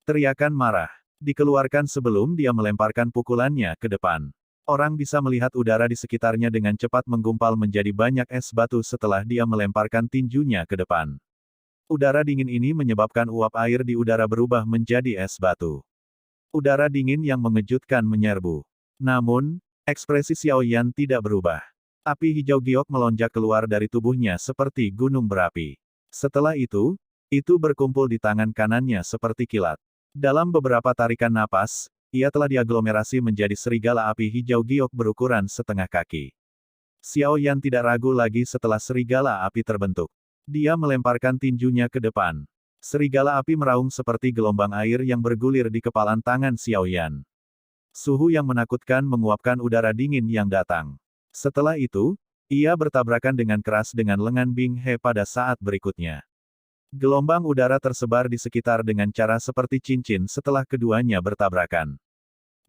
Teriakan marah dikeluarkan sebelum dia melemparkan pukulannya ke depan. Orang bisa melihat udara di sekitarnya dengan cepat menggumpal menjadi banyak es batu setelah dia melemparkan tinjunya ke depan. Udara dingin ini menyebabkan uap air di udara berubah menjadi es batu. Udara dingin yang mengejutkan menyerbu. Namun, ekspresi Xiao Yan tidak berubah. Api hijau giok melonjak keluar dari tubuhnya seperti gunung berapi. Setelah itu berkumpul di tangan kanannya seperti kilat. Dalam beberapa tarikan napas, ia telah diaglomerasi menjadi serigala api hijau giok berukuran setengah kaki. Xiao Yan tidak ragu lagi setelah serigala api terbentuk. Dia melemparkan tinjunya ke depan. Serigala api meraung seperti gelombang air yang bergulir di kepalan tangan Xiao Yan. Suhu yang menakutkan menguapkan udara dingin yang datang. Setelah itu, ia bertabrakan dengan keras dengan lengan Bing He pada saat berikutnya. Gelombang udara tersebar di sekitar dengan cara seperti cincin setelah keduanya bertabrakan.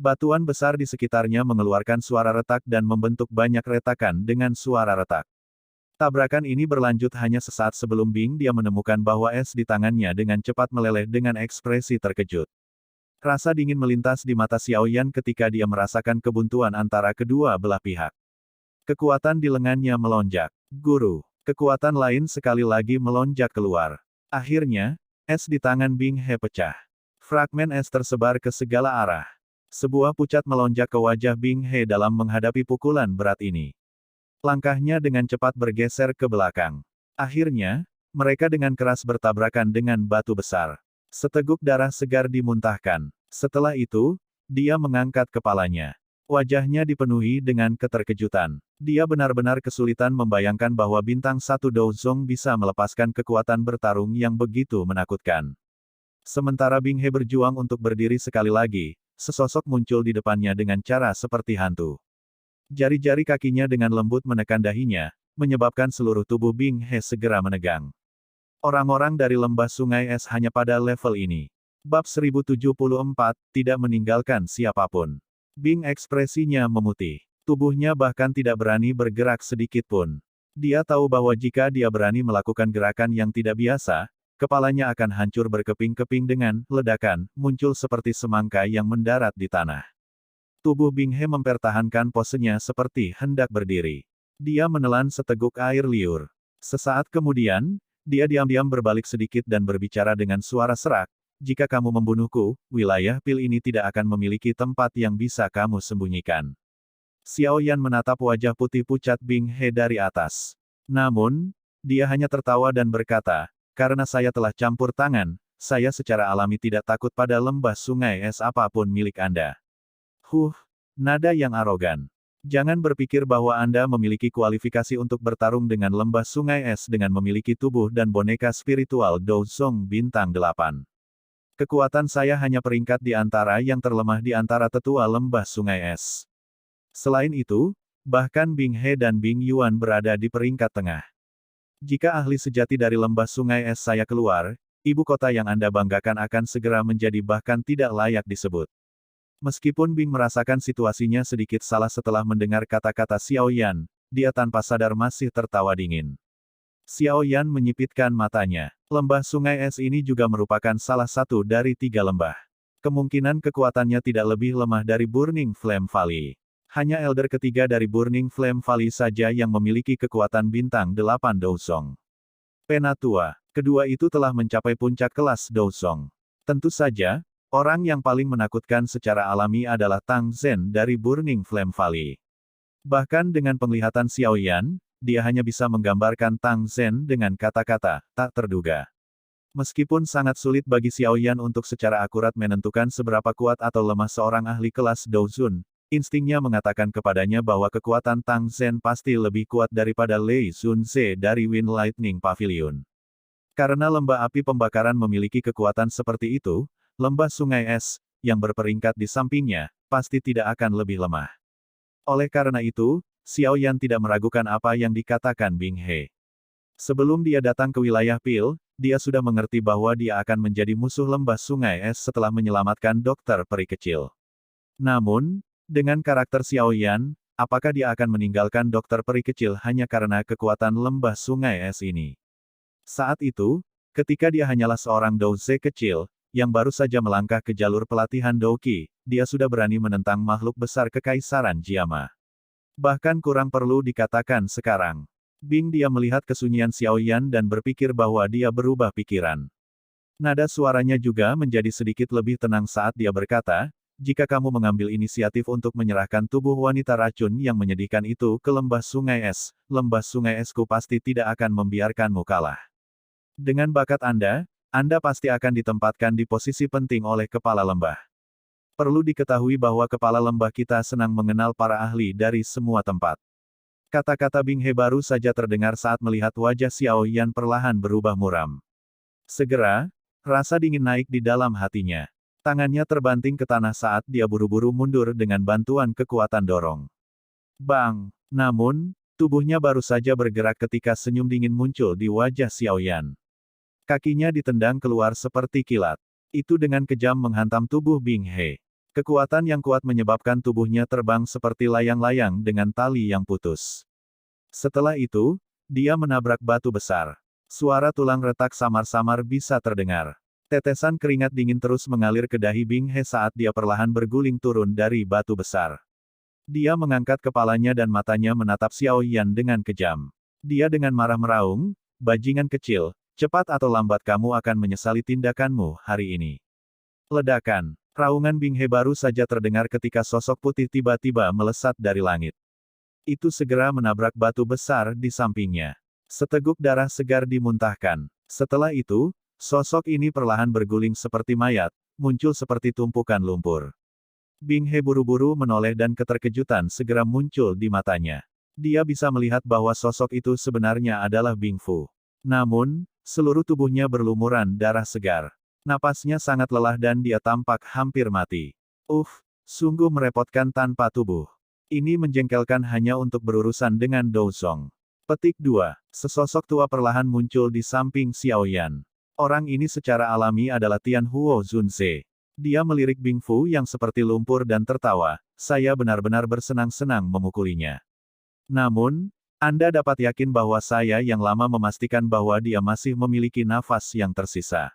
Batuan besar di sekitarnya mengeluarkan suara retak dan membentuk banyak retakan dengan suara retak. Tabrakan ini berlanjut hanya sesaat sebelum Bing dia menemukan bahwa es di tangannya dengan cepat meleleh dengan ekspresi terkejut. Rasa dingin melintas di mata Xiao Yan ketika dia merasakan kebuntuan antara kedua belah pihak. Kekuatan di lengannya melonjak. Guru. Kekuatan lain sekali lagi melonjak keluar. Akhirnya, es di tangan Bing He pecah. Fragmen es tersebar ke segala arah. Sebuah pucat melonjak ke wajah Bing He dalam menghadapi pukulan berat ini. Langkahnya dengan cepat bergeser ke belakang. Akhirnya, mereka dengan keras bertabrakan dengan batu besar. Seteguk darah segar dimuntahkan. Setelah itu, dia mengangkat kepalanya. Wajahnya dipenuhi dengan keterkejutan. Dia benar-benar kesulitan membayangkan bahwa bintang 1 Douzong bisa melepaskan kekuatan bertarung yang begitu menakutkan. Sementara Bing He berjuang untuk berdiri sekali lagi, sesosok muncul di depannya dengan cara seperti hantu. Jari-jari kakinya dengan lembut menekan dahinya, menyebabkan seluruh tubuh Bing He segera menegang. Orang-orang dari lembah sungai es hanya pada level ini. Bab 1074, tidak meninggalkan siapapun. Bing ekspresinya memutih. Tubuhnya bahkan tidak berani bergerak sedikit pun. Dia tahu bahwa jika dia berani melakukan gerakan yang tidak biasa, kepalanya akan hancur berkeping-keping dengan ledakan, muncul seperti semangka yang mendarat di tanah. Tubuh Bing He mempertahankan posenya seperti hendak berdiri. Dia menelan seteguk air liur. Sesaat kemudian, dia diam-diam berbalik sedikit dan berbicara dengan suara serak, "Jika kamu membunuhku, wilayah pil ini tidak akan memiliki tempat yang bisa kamu sembunyikan." Xiao Yan menatap wajah putih pucat Bing He dari atas. Namun, dia hanya tertawa dan berkata, "Karena saya telah campur tangan, saya secara alami tidak takut pada lembah sungai es apapun milik Anda." Nada yang arogan. Jangan berpikir bahwa Anda memiliki kualifikasi untuk bertarung dengan lembah sungai es dengan memiliki tubuh dan boneka spiritual Douzong bintang 8. Kekuatan saya hanya peringkat di antara yang terlemah di antara tetua lembah sungai es. Selain itu, bahkan Bing He dan Bing Yuan berada di peringkat tengah. Jika ahli sejati dari lembah sungai es saya keluar, ibu kota yang Anda banggakan akan segera menjadi bahkan tidak layak disebut. Meskipun Bing merasakan situasinya sedikit salah setelah mendengar kata-kata Xiao Yan, dia tanpa sadar masih tertawa dingin. Xiao Yan menyipitkan matanya. Lembah sungai es ini juga merupakan salah satu dari 3 lembah. Kemungkinan kekuatannya tidak lebih lemah dari Burning Flame Valley. Hanya Elder ketiga dari Burning Flame Valley saja yang memiliki kekuatan bintang 8 Douzong. Penatua, kedua itu telah mencapai puncak kelas Douzong. Tentu saja, orang yang paling menakutkan secara alami adalah Tang Zhen dari Burning Flame Valley. Bahkan dengan penglihatan Xiao Yan, dia hanya bisa menggambarkan Tang Zhen dengan kata-kata, tak terduga. Meskipun sangat sulit bagi Xiao Yan untuk secara akurat menentukan seberapa kuat atau lemah seorang ahli kelas Douzun, instingnya mengatakan kepadanya bahwa kekuatan Tang Zhen pasti lebih kuat daripada Lei Zunze dari Wind Lightning Pavilion. Karena lembah api pembakaran memiliki kekuatan seperti itu, lembah sungai es, yang berperingkat di sampingnya, pasti tidak akan lebih lemah. Oleh karena itu, Xiao Yan tidak meragukan apa yang dikatakan Bing He. Sebelum dia datang ke wilayah pil, dia sudah mengerti bahwa dia akan menjadi musuh lembah sungai es setelah menyelamatkan dokter peri kecil. Namun, dengan karakter Xiao Yan, apakah dia akan meninggalkan dokter peri kecil hanya karena kekuatan lembah sungai es ini? Saat itu, ketika dia hanyalah seorang Douze kecil, yang baru saja melangkah ke jalur pelatihan Douqi, dia sudah berani menentang makhluk besar kekaisaran Jiama. Bahkan kurang perlu dikatakan sekarang. Bing dia melihat kesunyian Xiao Yan dan berpikir bahwa dia berubah pikiran. Nada suaranya juga menjadi sedikit lebih tenang saat dia berkata, jika kamu mengambil inisiatif untuk menyerahkan tubuh wanita racun yang menyedihkan itu ke lembah sungai esku pasti tidak akan membiarkanmu kalah. Dengan bakat Anda pasti akan ditempatkan di posisi penting oleh kepala lembah. Perlu diketahui bahwa kepala lembah kita senang mengenal para ahli dari semua tempat. Kata-kata Bing He baru saja terdengar saat melihat wajah Xiao Yan perlahan berubah muram. Segera, rasa dingin naik di dalam hatinya. Tangannya terbanting ke tanah saat dia buru-buru mundur dengan bantuan kekuatan dorong. Bang! Namun, tubuhnya baru saja bergerak ketika senyum dingin muncul di wajah Xiao Yan. Kakinya ditendang keluar seperti kilat. Itu dengan kejam menghantam tubuh Bing He. Kekuatan yang kuat menyebabkan tubuhnya terbang seperti layang-layang dengan tali yang putus. Setelah itu, dia menabrak batu besar. Suara tulang retak samar-samar bisa terdengar. Tetesan keringat dingin terus mengalir ke dahi Bing He saat dia perlahan berguling turun dari batu besar. Dia mengangkat kepalanya dan matanya menatap Xiao Yan dengan kejam. Dia dengan marah meraung, bajingan kecil, cepat atau lambat kamu akan menyesali tindakanmu hari ini. Ledakan. Raungan Bing He baru saja terdengar ketika sosok putih tiba-tiba melesat dari langit. Itu segera menabrak batu besar di sampingnya. Seteguk darah segar dimuntahkan. Setelah itu, sosok ini perlahan berguling seperti mayat, muncul seperti tumpukan lumpur. Bing He buru-buru menoleh dan keterkejutan segera muncul di matanya. Dia bisa melihat bahwa sosok itu sebenarnya adalah Bing Fu. Namun, seluruh tubuhnya berlumuran darah segar. Napasnya sangat lelah dan dia tampak hampir mati. Sungguh merepotkan tanpa tubuh. Ini menjengkelkan hanya untuk berurusan dengan Dou Song. Petik 2. Sesosok tua perlahan muncul di samping Xiao Yan. Orang ini secara alami adalah Tian Huo Zunze. Dia melirik Bing Fu yang seperti lumpur dan tertawa, saya benar-benar bersenang-senang memukulinya. Namun, Anda dapat yakin bahwa saya yang lama memastikan bahwa dia masih memiliki nafas yang tersisa.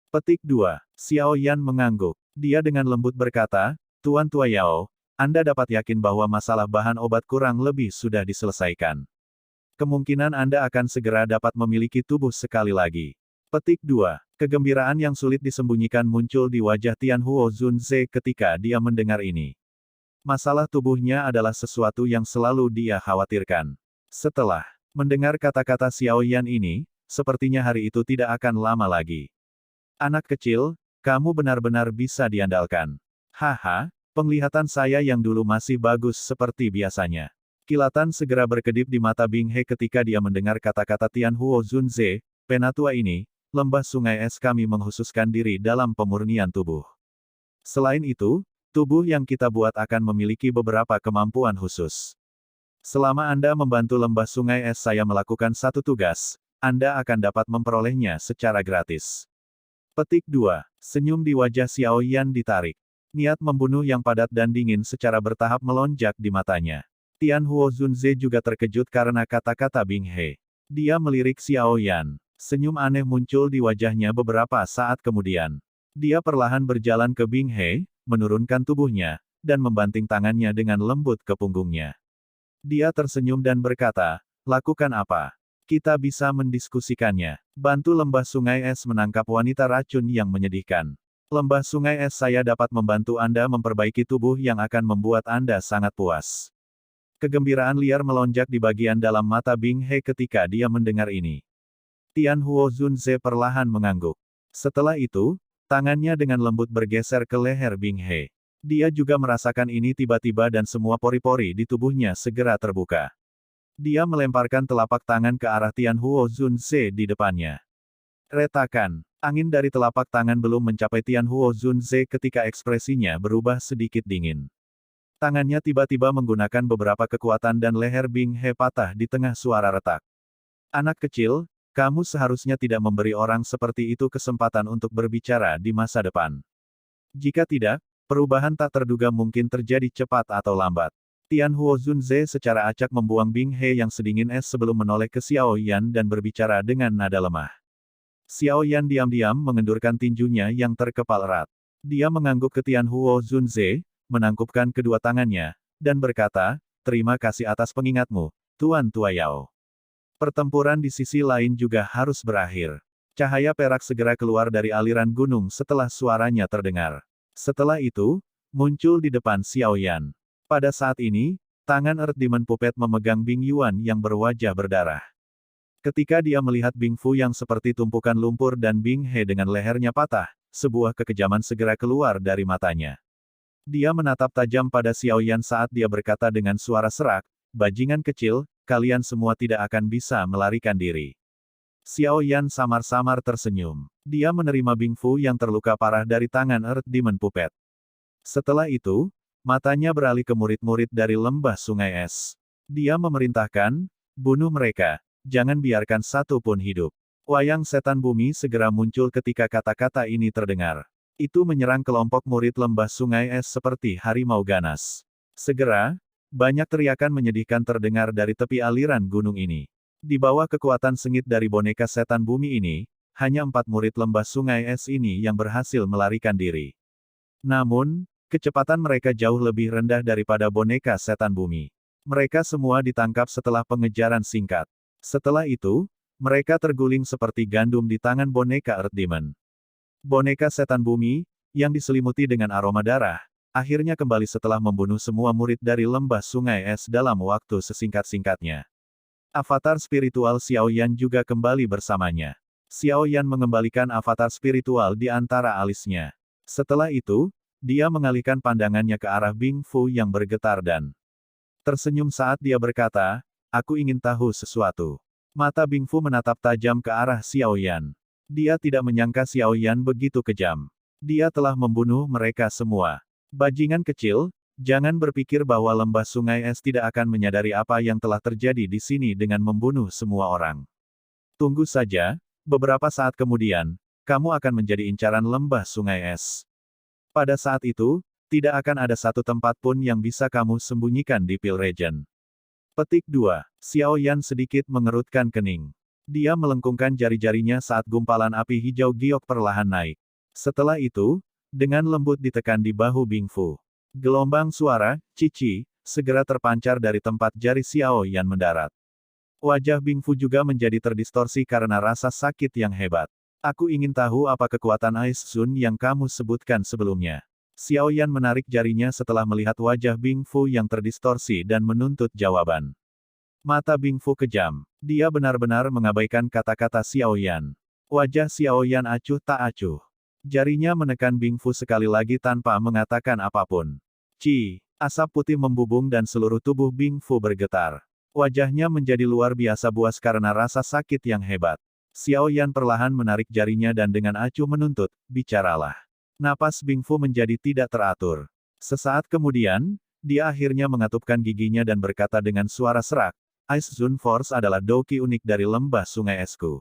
Petik 2. Xiao Yan mengangguk. Dia dengan lembut berkata, Tuan Tua Yao, Anda dapat yakin bahwa masalah bahan obat kurang lebih sudah diselesaikan. Kemungkinan Anda akan segera dapat memiliki tubuh sekali lagi. Petik 2. Kegembiraan yang sulit disembunyikan muncul di wajah Tian Huo Zunze ketika dia mendengar ini. Masalah tubuhnya adalah sesuatu yang selalu dia khawatirkan. Setelah mendengar kata-kata Xiao Yan ini, sepertinya hari itu tidak akan lama lagi. Anak kecil, kamu benar-benar bisa diandalkan. Haha, penglihatan saya yang dulu masih bagus seperti biasanya. Kilatan segera berkedip di mata Bing He ketika dia mendengar kata-kata Tian Huo Zunze, penatua ini, lembah sungai es kami menghususkan diri dalam pemurnian tubuh. Selain itu, tubuh yang kita buat akan memiliki beberapa kemampuan khusus. Selama Anda membantu lembah sungai es saya melakukan satu tugas, Anda akan dapat memperolehnya secara gratis. Petik 2. Senyum di wajah Xiao Yan ditarik. Niat membunuh yang padat dan dingin secara bertahap melonjak di matanya. Tian Huo Zunze juga terkejut karena kata-kata Bing He. Dia melirik Xiao Yan. Senyum aneh muncul di wajahnya beberapa saat kemudian. Dia perlahan berjalan ke Bing He, menurunkan tubuhnya, dan membanting tangannya dengan lembut ke punggungnya. Dia tersenyum dan berkata, lakukan apa? Kita bisa mendiskusikannya. Bantu lembah sungai es menangkap wanita racun yang menyedihkan. Lembah sungai es saya dapat membantu Anda memperbaiki tubuh yang akan membuat Anda sangat puas. Kegembiraan liar melonjak di bagian dalam mata Bing He ketika dia mendengar ini. Tian Huo Zunze perlahan mengangguk. Setelah itu, tangannya dengan lembut bergeser ke leher Bing He. Dia juga merasakan ini tiba-tiba dan semua pori-pori di tubuhnya segera terbuka. Dia melemparkan telapak tangan ke arah Tian Huo Zunze di depannya. Retakan. Angin dari telapak tangan belum mencapai Tian Huo Zunze ketika ekspresinya berubah sedikit dingin. Tangannya tiba-tiba menggunakan beberapa kekuatan dan leher Bing He patah di tengah suara retak. Anak kecil, kamu seharusnya tidak memberi orang seperti itu kesempatan untuk berbicara di masa depan. Jika tidak, Perubahan tak terduga mungkin terjadi cepat atau lambat. Tian Huo Zunze secara acak membuang Bing He yang sedingin es sebelum menoleh ke Xiao Yan dan berbicara dengan nada lemah. Xiao Yan diam-diam mengendurkan tinjunya yang terkepal erat. Dia mengangguk ke Tian Huo Zunze, menangkupkan kedua tangannya, dan berkata, "Terima kasih atas pengingatmu, Tuan Tua Yao. Pertempuran di sisi lain juga harus berakhir." Cahaya perak segera keluar dari aliran gunung setelah suaranya terdengar. Setelah itu, muncul di depan Xiao Yan. Pada saat ini, tangan Earth Demon Puppet memegang Bing Yuan yang berwajah berdarah. Ketika dia melihat Bing Fu yang seperti tumpukan lumpur dan Bing He dengan lehernya patah, sebuah kekejaman segera keluar dari matanya. Dia menatap tajam pada Xiao Yan saat dia berkata dengan suara serak, "Bajingan kecil, kalian semua tidak akan bisa melarikan diri." Xiao Yan samar-samar tersenyum. Dia menerima Bing Fu yang terluka parah dari tangan Earth Demon Puppet. Setelah itu, matanya beralih ke murid-murid dari lembah sungai es. Dia memerintahkan, "Bunuh mereka, jangan biarkan satu pun hidup." Wayang setan bumi segera muncul ketika kata-kata ini terdengar. Itu menyerang kelompok murid lembah sungai es seperti harimau ganas. Segera, banyak teriakan menyedihkan terdengar dari tepi aliran gunung ini. Di bawah kekuatan sengit dari boneka setan bumi ini, hanya 4 murid lembah sungai es ini yang berhasil melarikan diri. Namun, kecepatan mereka jauh lebih rendah daripada boneka setan bumi. Mereka semua ditangkap setelah pengejaran singkat. Setelah itu, mereka terguling seperti gandum di tangan boneka Earth Demon. Boneka setan bumi, yang diselimuti dengan aroma darah, akhirnya kembali setelah membunuh semua murid dari lembah sungai es dalam waktu sesingkat-singkatnya. Avatar spiritual Xiao Yan juga kembali bersamanya. Xiao Yan mengembalikan avatar spiritual di antara alisnya. Setelah itu, dia mengalihkan pandangannya ke arah Bing Fu yang bergetar dan tersenyum saat dia berkata, "Aku ingin tahu sesuatu." Mata Bing Fu menatap tajam ke arah Xiao Yan. Dia tidak menyangka Xiao Yan begitu kejam. Dia telah membunuh mereka semua. Bajingan kecil, jangan berpikir bahwa lembah sungai es tidak akan menyadari apa yang telah terjadi di sini dengan membunuh semua orang. Tunggu saja, beberapa saat kemudian, kamu akan menjadi incaran lembah sungai es. Pada saat itu, tidak akan ada satu tempat pun yang bisa kamu sembunyikan di Pil Region. Petik 2. Xiao Yan sedikit mengerutkan kening. Dia melengkungkan jari-jarinya saat gumpalan api hijau giok perlahan naik. Setelah itu, dengan lembut ditekan di bahu Bing Fu. Gelombang suara, cici, segera terpancar dari tempat jari Xiao Yan mendarat. Wajah Bing Fu juga menjadi terdistorsi karena rasa sakit yang hebat. "Aku ingin tahu apa kekuatan Ice Sun yang kamu sebutkan sebelumnya." Xiao Yan menarik jarinya setelah melihat wajah Bing Fu yang terdistorsi dan menuntut jawaban. Mata Bing Fu kejam. Dia benar-benar mengabaikan kata-kata Xiao Yan. Wajah Xiao Yan acuh tak acuh. Jarinya menekan Bing Fu sekali lagi tanpa mengatakan apapun. Asap putih membubung dan seluruh tubuh Bing Fu bergetar. Wajahnya menjadi luar biasa buas karena rasa sakit yang hebat. Xiao Yan perlahan menarik jarinya dan dengan acuh menuntut, "Bicaralah." Napas Bing Fu menjadi tidak teratur. Sesaat kemudian, dia akhirnya mengatupkan giginya dan berkata dengan suara serak, "Ice Zone Force adalah doki unik dari lembah sungai esku.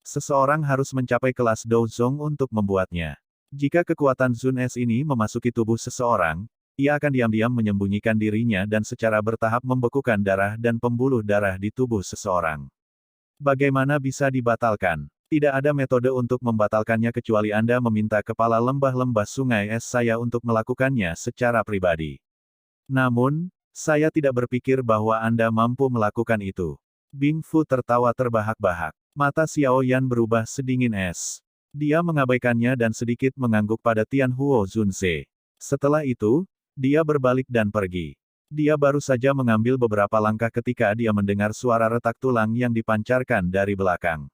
Seseorang harus mencapai kelas Douzong untuk membuatnya. Jika kekuatan Zone Es ini memasuki tubuh seseorang, ia akan diam-diam menyembunyikan dirinya dan secara bertahap membekukan darah dan pembuluh darah di tubuh seseorang. Bagaimana bisa dibatalkan? Tidak ada metode untuk membatalkannya kecuali Anda meminta kepala lembah-lembah sungai es saya untuk melakukannya secara pribadi. Namun, saya tidak berpikir bahwa Anda mampu melakukan itu." Bing Fu tertawa terbahak-bahak. Mata Xiao Yan berubah sedingin es. Dia mengabaikannya dan sedikit mengangguk pada Tian Huo Zunze. Setelah itu, dia berbalik dan pergi. Dia baru saja mengambil beberapa langkah ketika dia mendengar suara retak tulang yang dipancarkan dari belakang.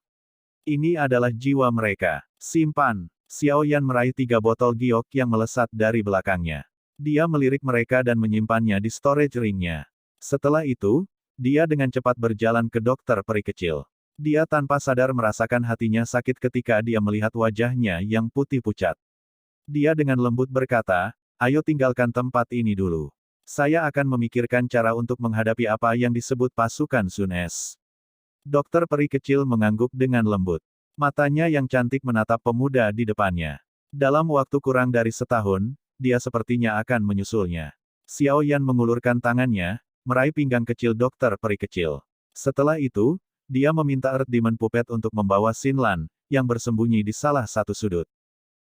"Ini adalah jiwa mereka. Simpan." Xiao Yan meraih 3 botol giok yang melesat dari belakangnya. Dia melirik mereka dan menyimpannya di storage ring-nya. Setelah itu, dia dengan cepat berjalan ke dokter peri kecil. Dia tanpa sadar merasakan hatinya sakit ketika dia melihat wajahnya yang putih pucat. Dia dengan lembut berkata, "Ayo tinggalkan tempat ini dulu. Saya akan memikirkan cara untuk menghadapi apa yang disebut pasukan Sun Es." Dokter peri kecil mengangguk dengan lembut. Matanya yang cantik menatap pemuda di depannya. Dalam waktu kurang dari setahun, dia sepertinya akan menyusulnya. Xiao Yan mengulurkan tangannya, meraih pinggang kecil dokter peri kecil. Setelah itu, dia meminta Earth Demon Puppet untuk membawa Xin Lan, yang bersembunyi di salah satu sudut.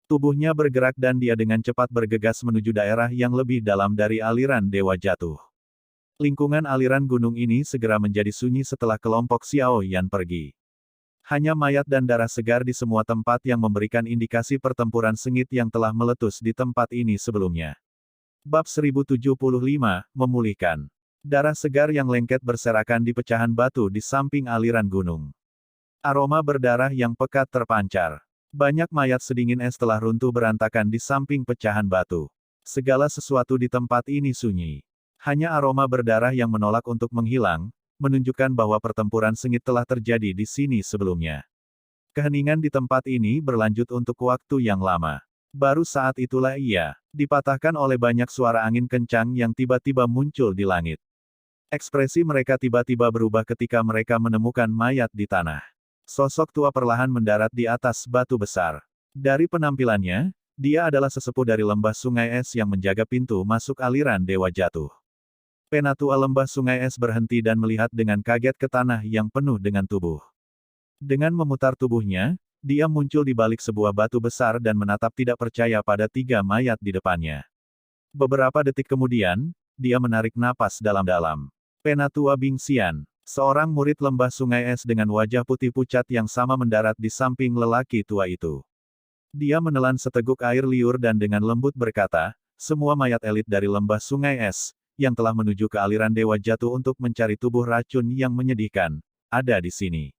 Tubuhnya bergerak dan dia dengan cepat bergegas menuju daerah yang lebih dalam dari aliran Dewa Jatuh. Lingkungan aliran gunung ini segera menjadi sunyi setelah kelompok Xiao Yan pergi. Hanya mayat dan darah segar di semua tempat yang memberikan indikasi pertempuran sengit yang telah meletus di tempat ini sebelumnya. Bab 1075, Memulihkan. Darah segar yang lengket berserakan di pecahan batu di samping aliran gunung. Aroma berdarah yang pekat terpancar. Banyak mayat sedingin es telah runtuh berantakan di samping pecahan batu. Segala sesuatu di tempat ini sunyi. Hanya aroma berdarah yang menolak untuk menghilang, menunjukkan bahwa pertempuran sengit telah terjadi di sini sebelumnya. Keheningan di tempat ini berlanjut untuk waktu yang lama. Baru saat itulah ia dipatahkan oleh banyak suara angin kencang yang tiba-tiba muncul di langit. Ekspresi mereka tiba-tiba berubah ketika mereka menemukan mayat di tanah. Sosok tua perlahan mendarat di atas batu besar. Dari penampilannya, dia adalah sesepuh dari lembah sungai es yang menjaga pintu masuk aliran Dewa Jatuh. Penatua lembah sungai es berhenti dan melihat dengan kaget ke tanah yang penuh dengan tubuh. Dengan memutar tubuhnya, dia muncul di balik sebuah batu besar dan menatap tidak percaya pada 3 mayat di depannya. Beberapa detik kemudian, dia menarik napas dalam-dalam. Penatua Bing Xian, seorang murid lembah sungai es dengan wajah putih pucat yang sama mendarat di samping lelaki tua itu. Dia menelan seteguk air liur dan dengan lembut berkata, semua mayat elit dari lembah sungai es, yang telah menuju ke aliran Dewa Jatuh untuk mencari tubuh racun yang menyedihkan, ada di sini.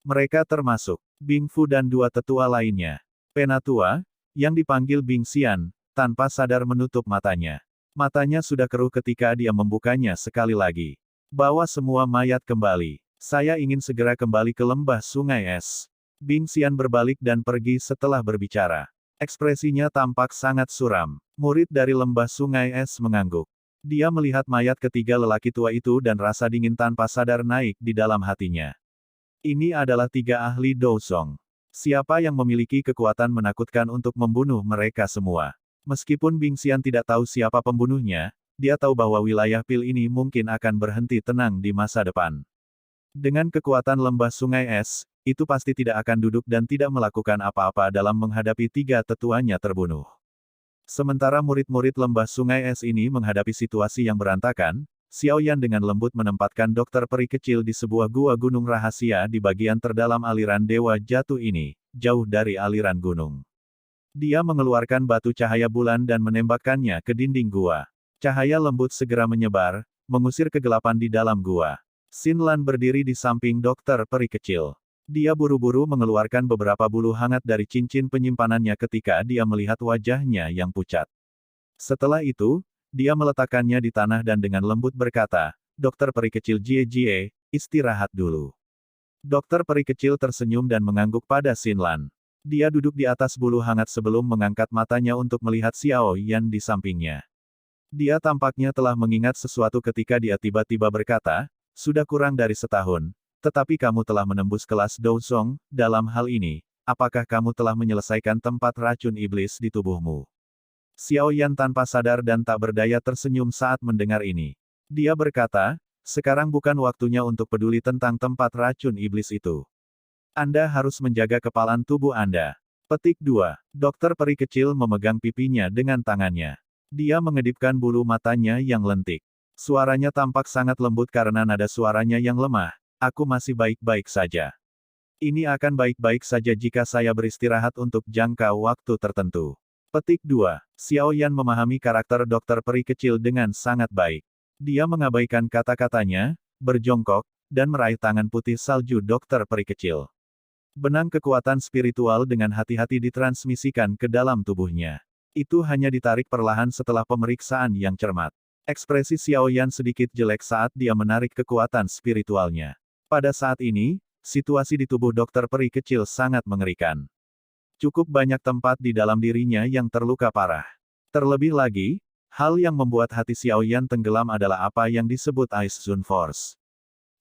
Mereka termasuk Bing Fu dan 2 tetua lainnya. Penatua, yang dipanggil Bing Xian, tanpa sadar menutup matanya. Matanya sudah keruh ketika dia membukanya sekali lagi. Bawa semua mayat kembali. Saya ingin segera kembali ke lembah sungai es. Bing Xian berbalik dan pergi setelah berbicara. Ekspresinya tampak sangat suram. Murid dari lembah sungai es mengangguk. Dia melihat mayat ketiga lelaki tua itu dan rasa dingin tanpa sadar naik di dalam hatinya. Ini adalah 3 ahli Dousong. Siapa yang memiliki kekuatan menakutkan untuk membunuh mereka semua? Meskipun Bing Xian tidak tahu siapa pembunuhnya, dia tahu bahwa wilayah pil ini mungkin akan berhenti tenang di masa depan. Dengan kekuatan lembah sungai es, itu pasti tidak akan duduk dan tidak melakukan apa-apa dalam menghadapi 3 tetuanya terbunuh. Sementara murid-murid lembah sungai es ini menghadapi situasi yang berantakan, Xiao Yan dengan lembut menempatkan dokter peri kecil di sebuah gua gunung rahasia di bagian terdalam aliran Dewa Jatuh ini, jauh dari aliran gunung. Dia mengeluarkan batu cahaya bulan dan menembakkannya ke dinding gua. Cahaya lembut segera menyebar, mengusir kegelapan di dalam gua. Xin Lan berdiri di samping dokter peri kecil. Dia buru-buru mengeluarkan beberapa bulu hangat dari cincin penyimpanannya ketika dia melihat wajahnya yang pucat. Setelah itu, dia meletakkannya di tanah dan dengan lembut berkata, Dokter peri kecil Jie, istirahat dulu. Dokter peri kecil tersenyum dan mengangguk pada Xin Lan. Dia duduk di atas bulu hangat sebelum mengangkat matanya untuk melihat Xiao Yan di sampingnya. Dia tampaknya telah mengingat sesuatu ketika dia tiba-tiba berkata, sudah kurang dari setahun, tetapi kamu telah menembus kelas Dousong, dalam hal ini, apakah kamu telah menyelesaikan tempat racun iblis di tubuhmu? Xiao Yan tanpa sadar dan tak berdaya tersenyum saat mendengar ini. Dia berkata, sekarang bukan waktunya untuk peduli tentang tempat racun iblis itu. Anda harus menjaga kepalan tubuh Anda. Petik 2. Dokter peri kecil memegang pipinya dengan tangannya. Dia mengedipkan bulu matanya yang lentik. Suaranya tampak sangat lembut karena nada suaranya yang lemah. Aku masih baik-baik saja. Ini akan baik-baik saja jika saya beristirahat untuk jangka waktu tertentu. Petik 2. Xiao Yan memahami karakter dokter peri kecil dengan sangat baik. Dia mengabaikan kata-katanya, berjongkok, dan meraih tangan putih salju dokter peri kecil. Benang kekuatan spiritual dengan hati-hati ditransmisikan ke dalam tubuhnya. Itu hanya ditarik perlahan setelah pemeriksaan yang cermat. Ekspresi Xiao Yan sedikit jelek saat dia menarik kekuatan spiritualnya. Pada saat ini, situasi di tubuh dokter peri kecil sangat mengerikan. Cukup banyak tempat di dalam dirinya yang terluka parah. Terlebih lagi, hal yang membuat hati Xiao Yan tenggelam adalah apa yang disebut Ice Zone Force.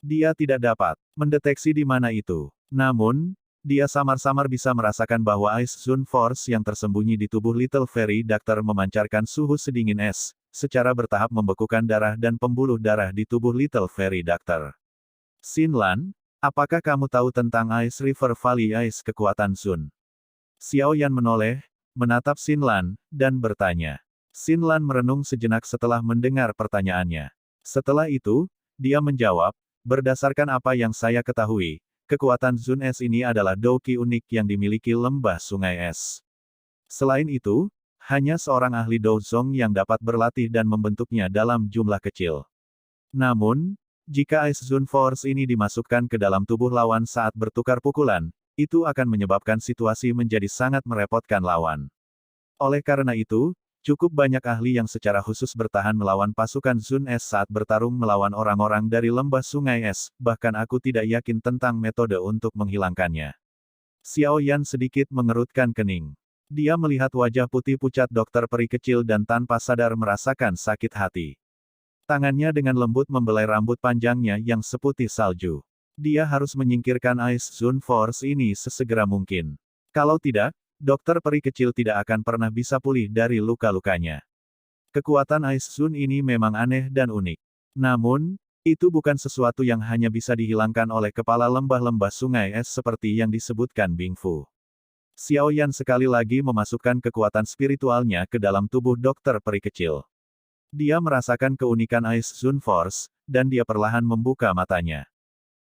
Dia tidak dapat mendeteksi di mana itu. Namun, Dia samar-samar bisa merasakan bahwa Ice Zone Force yang tersembunyi di tubuh Little Fairy Doctor memancarkan suhu sedingin es, secara bertahap membekukan darah dan pembuluh darah di tubuh Little Fairy Doctor. Xinlan, apakah kamu tahu tentang Ice River Valley Ice kekuatan Zun? Xiao Yan menoleh, menatap Xinlan, dan bertanya. Xinlan merenung sejenak setelah mendengar pertanyaannya. Setelah itu, dia menjawab, berdasarkan apa yang saya ketahui, kekuatan Zun Es ini adalah douki unik yang dimiliki lembah sungai es. Selain itu, hanya seorang ahli Douzong yang dapat berlatih dan membentuknya dalam jumlah kecil. Namun, jika Ice Zone Force ini dimasukkan ke dalam tubuh lawan saat bertukar pukulan, itu akan menyebabkan situasi menjadi sangat merepotkan lawan. Oleh karena itu, cukup banyak ahli yang secara khusus bertahan melawan pasukan Zun Es saat bertarung melawan orang-orang dari lembah sungai es, bahkan aku tidak yakin tentang metode untuk menghilangkannya. Xiao Yan sedikit mengerutkan kening. Dia melihat wajah putih pucat dokter peri kecil dan tanpa sadar merasakan sakit hati. Tangannya dengan lembut membelai rambut panjangnya yang seputih salju. Dia harus menyingkirkan Ice Zone Force ini sesegera mungkin. Kalau tidak, dokter peri kecil tidak akan pernah bisa pulih dari luka-lukanya. Kekuatan Ice Zone ini memang aneh dan unik. Namun, itu bukan sesuatu yang hanya bisa dihilangkan oleh kepala lembah-lembah sungai es seperti yang disebutkan Bing Fu. Xiao Yan sekali lagi memasukkan kekuatan spiritualnya ke dalam tubuh dokter peri kecil. Dia merasakan keunikan Ice Zone Force, dan dia perlahan membuka matanya.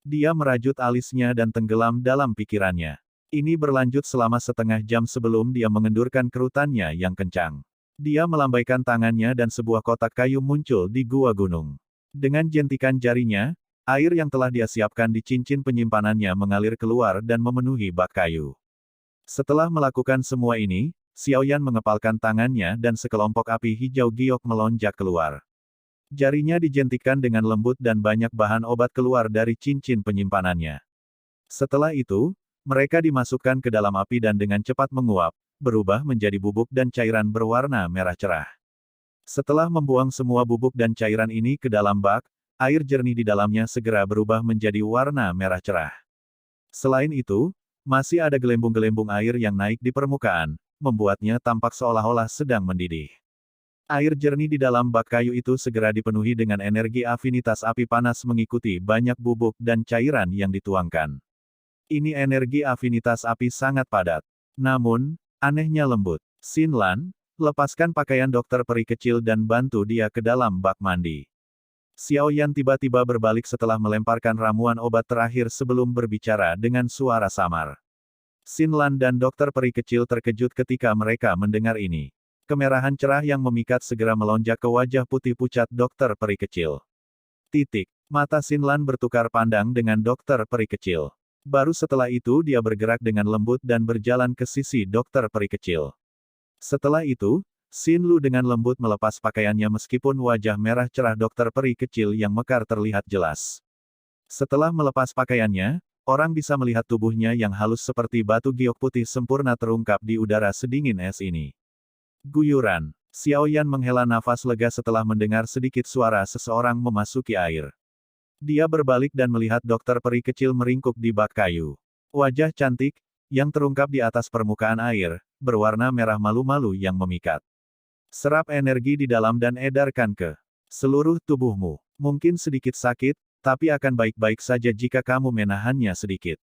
Dia merajut alisnya dan tenggelam dalam pikirannya. Ini berlanjut selama setengah jam sebelum dia mengendurkan kerutannya yang kencang. Dia melambaikan tangannya dan sebuah kotak kayu muncul di gua gunung. Dengan jentikan jarinya, air yang telah dia siapkan di cincin penyimpanannya mengalir keluar dan memenuhi bak kayu. Setelah melakukan semua ini, Xiao Yan mengepalkan tangannya dan sekelompok api hijau giok melonjak keluar. Jarinya dijentikan dengan lembut dan banyak bahan obat keluar dari cincin penyimpanannya. Setelah itu, mereka dimasukkan ke dalam api dan dengan cepat menguap, berubah menjadi bubuk dan cairan berwarna merah cerah. Setelah membuang semua bubuk dan cairan ini ke dalam bak, air jernih di dalamnya segera berubah menjadi warna merah cerah. Selain itu, masih ada gelembung-gelembung air yang naik di permukaan, membuatnya tampak seolah-olah sedang mendidih. Air jernih di dalam bak kayu itu segera dipenuhi dengan energi afinitas api panas mengikuti banyak bubuk dan cairan yang dituangkan. Ini energi afinitas api sangat padat. Namun, anehnya lembut. Xinlan, lepaskan pakaian dokter peri kecil dan bantu dia ke dalam bak mandi. Xiao Yan tiba-tiba berbalik setelah melemparkan ramuan obat terakhir sebelum berbicara dengan suara samar. Xinlan dan dokter peri kecil terkejut ketika mereka mendengar ini. Kemerahan cerah yang memikat segera melonjak ke wajah putih pucat dokter peri kecil. Titik. Mata Xinlan bertukar pandang dengan dokter peri kecil. Baru setelah itu dia bergerak dengan lembut dan berjalan ke sisi dokter peri kecil. Setelah itu, Xin Lu dengan lembut melepas pakaiannya meskipun wajah merah cerah dokter peri kecil yang mekar terlihat jelas. Setelah melepas pakaiannya, orang bisa melihat tubuhnya yang halus seperti batu giok putih sempurna terungkap di udara sedingin es ini. Guyuran. Xiao Yan menghela nafas lega setelah mendengar sedikit suara seseorang memasuki air. Dia berbalik dan melihat dokter peri kecil meringkuk di bak kayu. Wajah cantik, yang terungkap di atas permukaan air, berwarna merah malu-malu yang memikat. Serap energi di dalam dan edarkan ke seluruh tubuhmu. Mungkin sedikit sakit, tapi akan baik-baik saja jika kamu menahannya sedikit.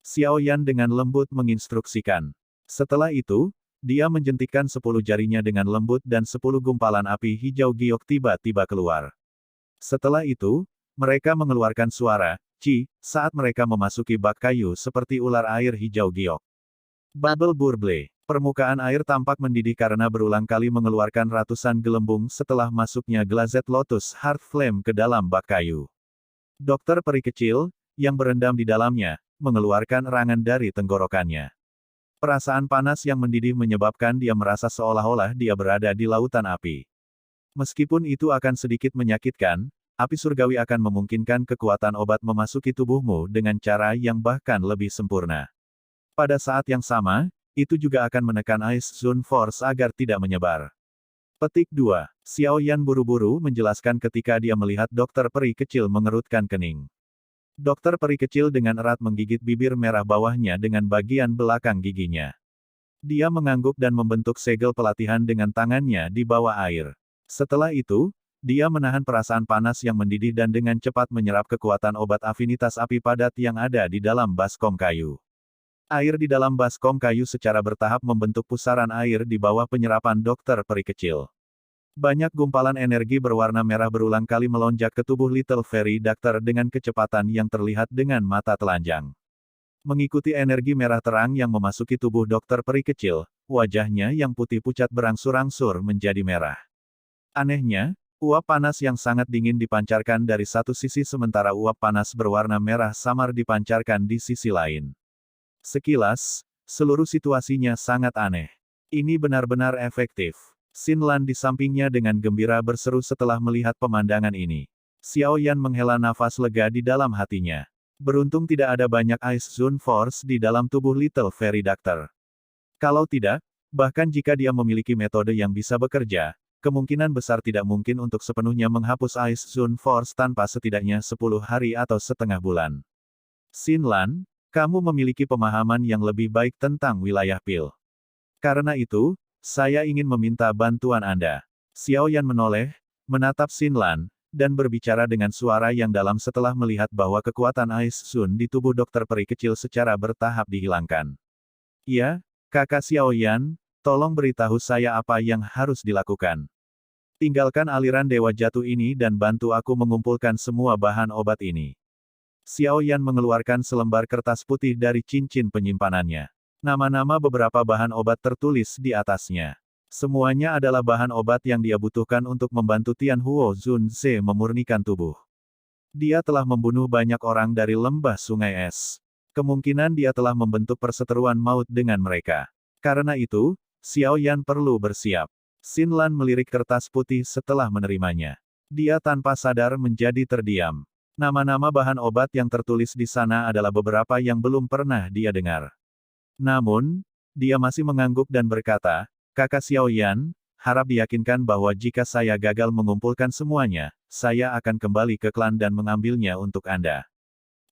Xiao Yan dengan lembut menginstruksikan. Setelah itu, dia menjentikkan 10 jarinya dengan lembut dan 10 gumpalan api hijau giok tiba-tiba keluar. Setelah itu, mereka mengeluarkan suara, "Ci," saat mereka memasuki bak kayu seperti ular air hijau giok. Bubble burble. Permukaan air tampak mendidih karena berulang kali mengeluarkan ratusan gelembung setelah masuknya Glazed Lotus Heart Flame ke dalam bak kayu. Dokter peri kecil, yang berendam di dalamnya, mengeluarkan erangan dari tenggorokannya. Perasaan panas yang mendidih menyebabkan dia merasa seolah-olah dia berada di lautan api. Meskipun itu akan sedikit menyakitkan, api surgawi akan memungkinkan kekuatan obat memasuki tubuhmu dengan cara yang bahkan lebih sempurna. Pada saat yang sama, itu juga akan menekan Ice Zone Force agar tidak menyebar. Petik 2. Xiao Yan buru-buru menjelaskan ketika dia melihat dokter peri kecil mengerutkan kening. Dokter peri kecil dengan erat menggigit bibir merah bawahnya dengan bagian belakang giginya. Dia mengangguk dan membentuk segel pelatihan dengan tangannya di bawah air. Setelah itu, dia menahan perasaan panas yang mendidih dan dengan cepat menyerap kekuatan obat afinitas api padat yang ada di dalam baskom kayu. Air di dalam baskom kayu secara bertahap membentuk pusaran air di bawah penyerapan dokter peri kecil. Banyak gumpalan energi berwarna merah berulang kali melonjak ke tubuh Little Fairy Doctor dengan kecepatan yang terlihat dengan mata telanjang. Mengikuti energi merah terang yang memasuki tubuh dokter peri kecil, wajahnya yang putih pucat berangsur-angsur menjadi merah. Anehnya, uap panas yang sangat dingin dipancarkan dari satu sisi sementara uap panas berwarna merah samar dipancarkan di sisi lain. Sekilas, seluruh situasinya sangat aneh. Ini benar-benar efektif. Xin Lan di sampingnya dengan gembira berseru setelah melihat pemandangan ini. Xiao Yan menghela nafas lega di dalam hatinya. Beruntung tidak ada banyak Ice Zone Force di dalam tubuh Little Fairy Doctor. Kalau tidak, bahkan jika dia memiliki metode yang bisa bekerja, kemungkinan besar tidak mungkin untuk sepenuhnya menghapus Ice Zone Force tanpa setidaknya 10 hari atau setengah bulan. Xin Lan, kamu memiliki pemahaman yang lebih baik tentang wilayah Pil. Karena itu, saya ingin meminta bantuan Anda. Xiao Yan menoleh, menatap Xin Lan, dan berbicara dengan suara yang dalam setelah melihat bahwa kekuatan Ice Zone di tubuh dokter peri kecil secara bertahap dihilangkan. Ya, kakak Xiao Yan, tolong beritahu saya apa yang harus dilakukan. Tinggalkan aliran Dewa Jatuh ini dan bantu aku mengumpulkan semua bahan obat ini. Xiao Yan mengeluarkan selembar kertas putih dari cincin penyimpanannya. Nama-nama beberapa bahan obat tertulis di atasnya. Semuanya adalah bahan obat yang dia butuhkan untuk membantu Tian Huo Zun Ze memurnikan tubuh. Dia telah membunuh banyak orang dari lembah sungai es. Kemungkinan dia telah membentuk perseteruan maut dengan mereka. Karena itu, Xiao Yan perlu bersiap. Xin Lan melirik kertas putih setelah menerimanya. Dia tanpa sadar menjadi terdiam. Nama-nama bahan obat yang tertulis di sana adalah beberapa yang belum pernah dia dengar. Namun, dia masih mengangguk dan berkata, Kakak Xiao Yan, harap diyakinkan bahwa jika saya gagal mengumpulkan semuanya, saya akan kembali ke klan dan mengambilnya untuk Anda.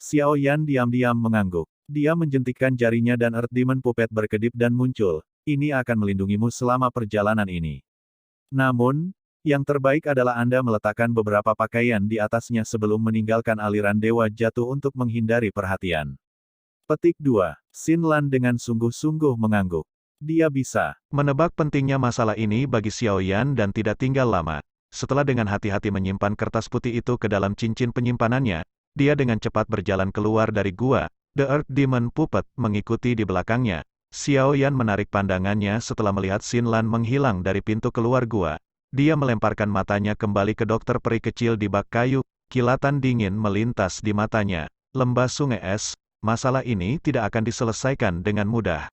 Xiao Yan diam-diam mengangguk. Dia menjentikkan jarinya dan Earth Demon Puppet berkedip dan muncul. Ini akan melindungimu selama perjalanan ini. Namun, yang terbaik adalah Anda meletakkan beberapa pakaian di atasnya sebelum meninggalkan aliran Dewa Jatuh untuk menghindari perhatian. Petik 2. Xin Lan dengan sungguh-sungguh mengangguk. Dia bisa menebak pentingnya masalah ini bagi Xiao Yan dan tidak tinggal lama. Setelah dengan hati-hati menyimpan kertas putih itu ke dalam cincin penyimpanannya, dia dengan cepat berjalan keluar dari gua. The Earth Demon Puppet mengikuti di belakangnya. Xiao Yan menarik pandangannya setelah melihat Xin Lan menghilang dari pintu keluar gua. Dia melemparkan matanya kembali ke dokter peri kecil di bak kayu. Kilatan dingin melintas di matanya. Lembah sungai es. Masalah ini tidak akan diselesaikan dengan mudah.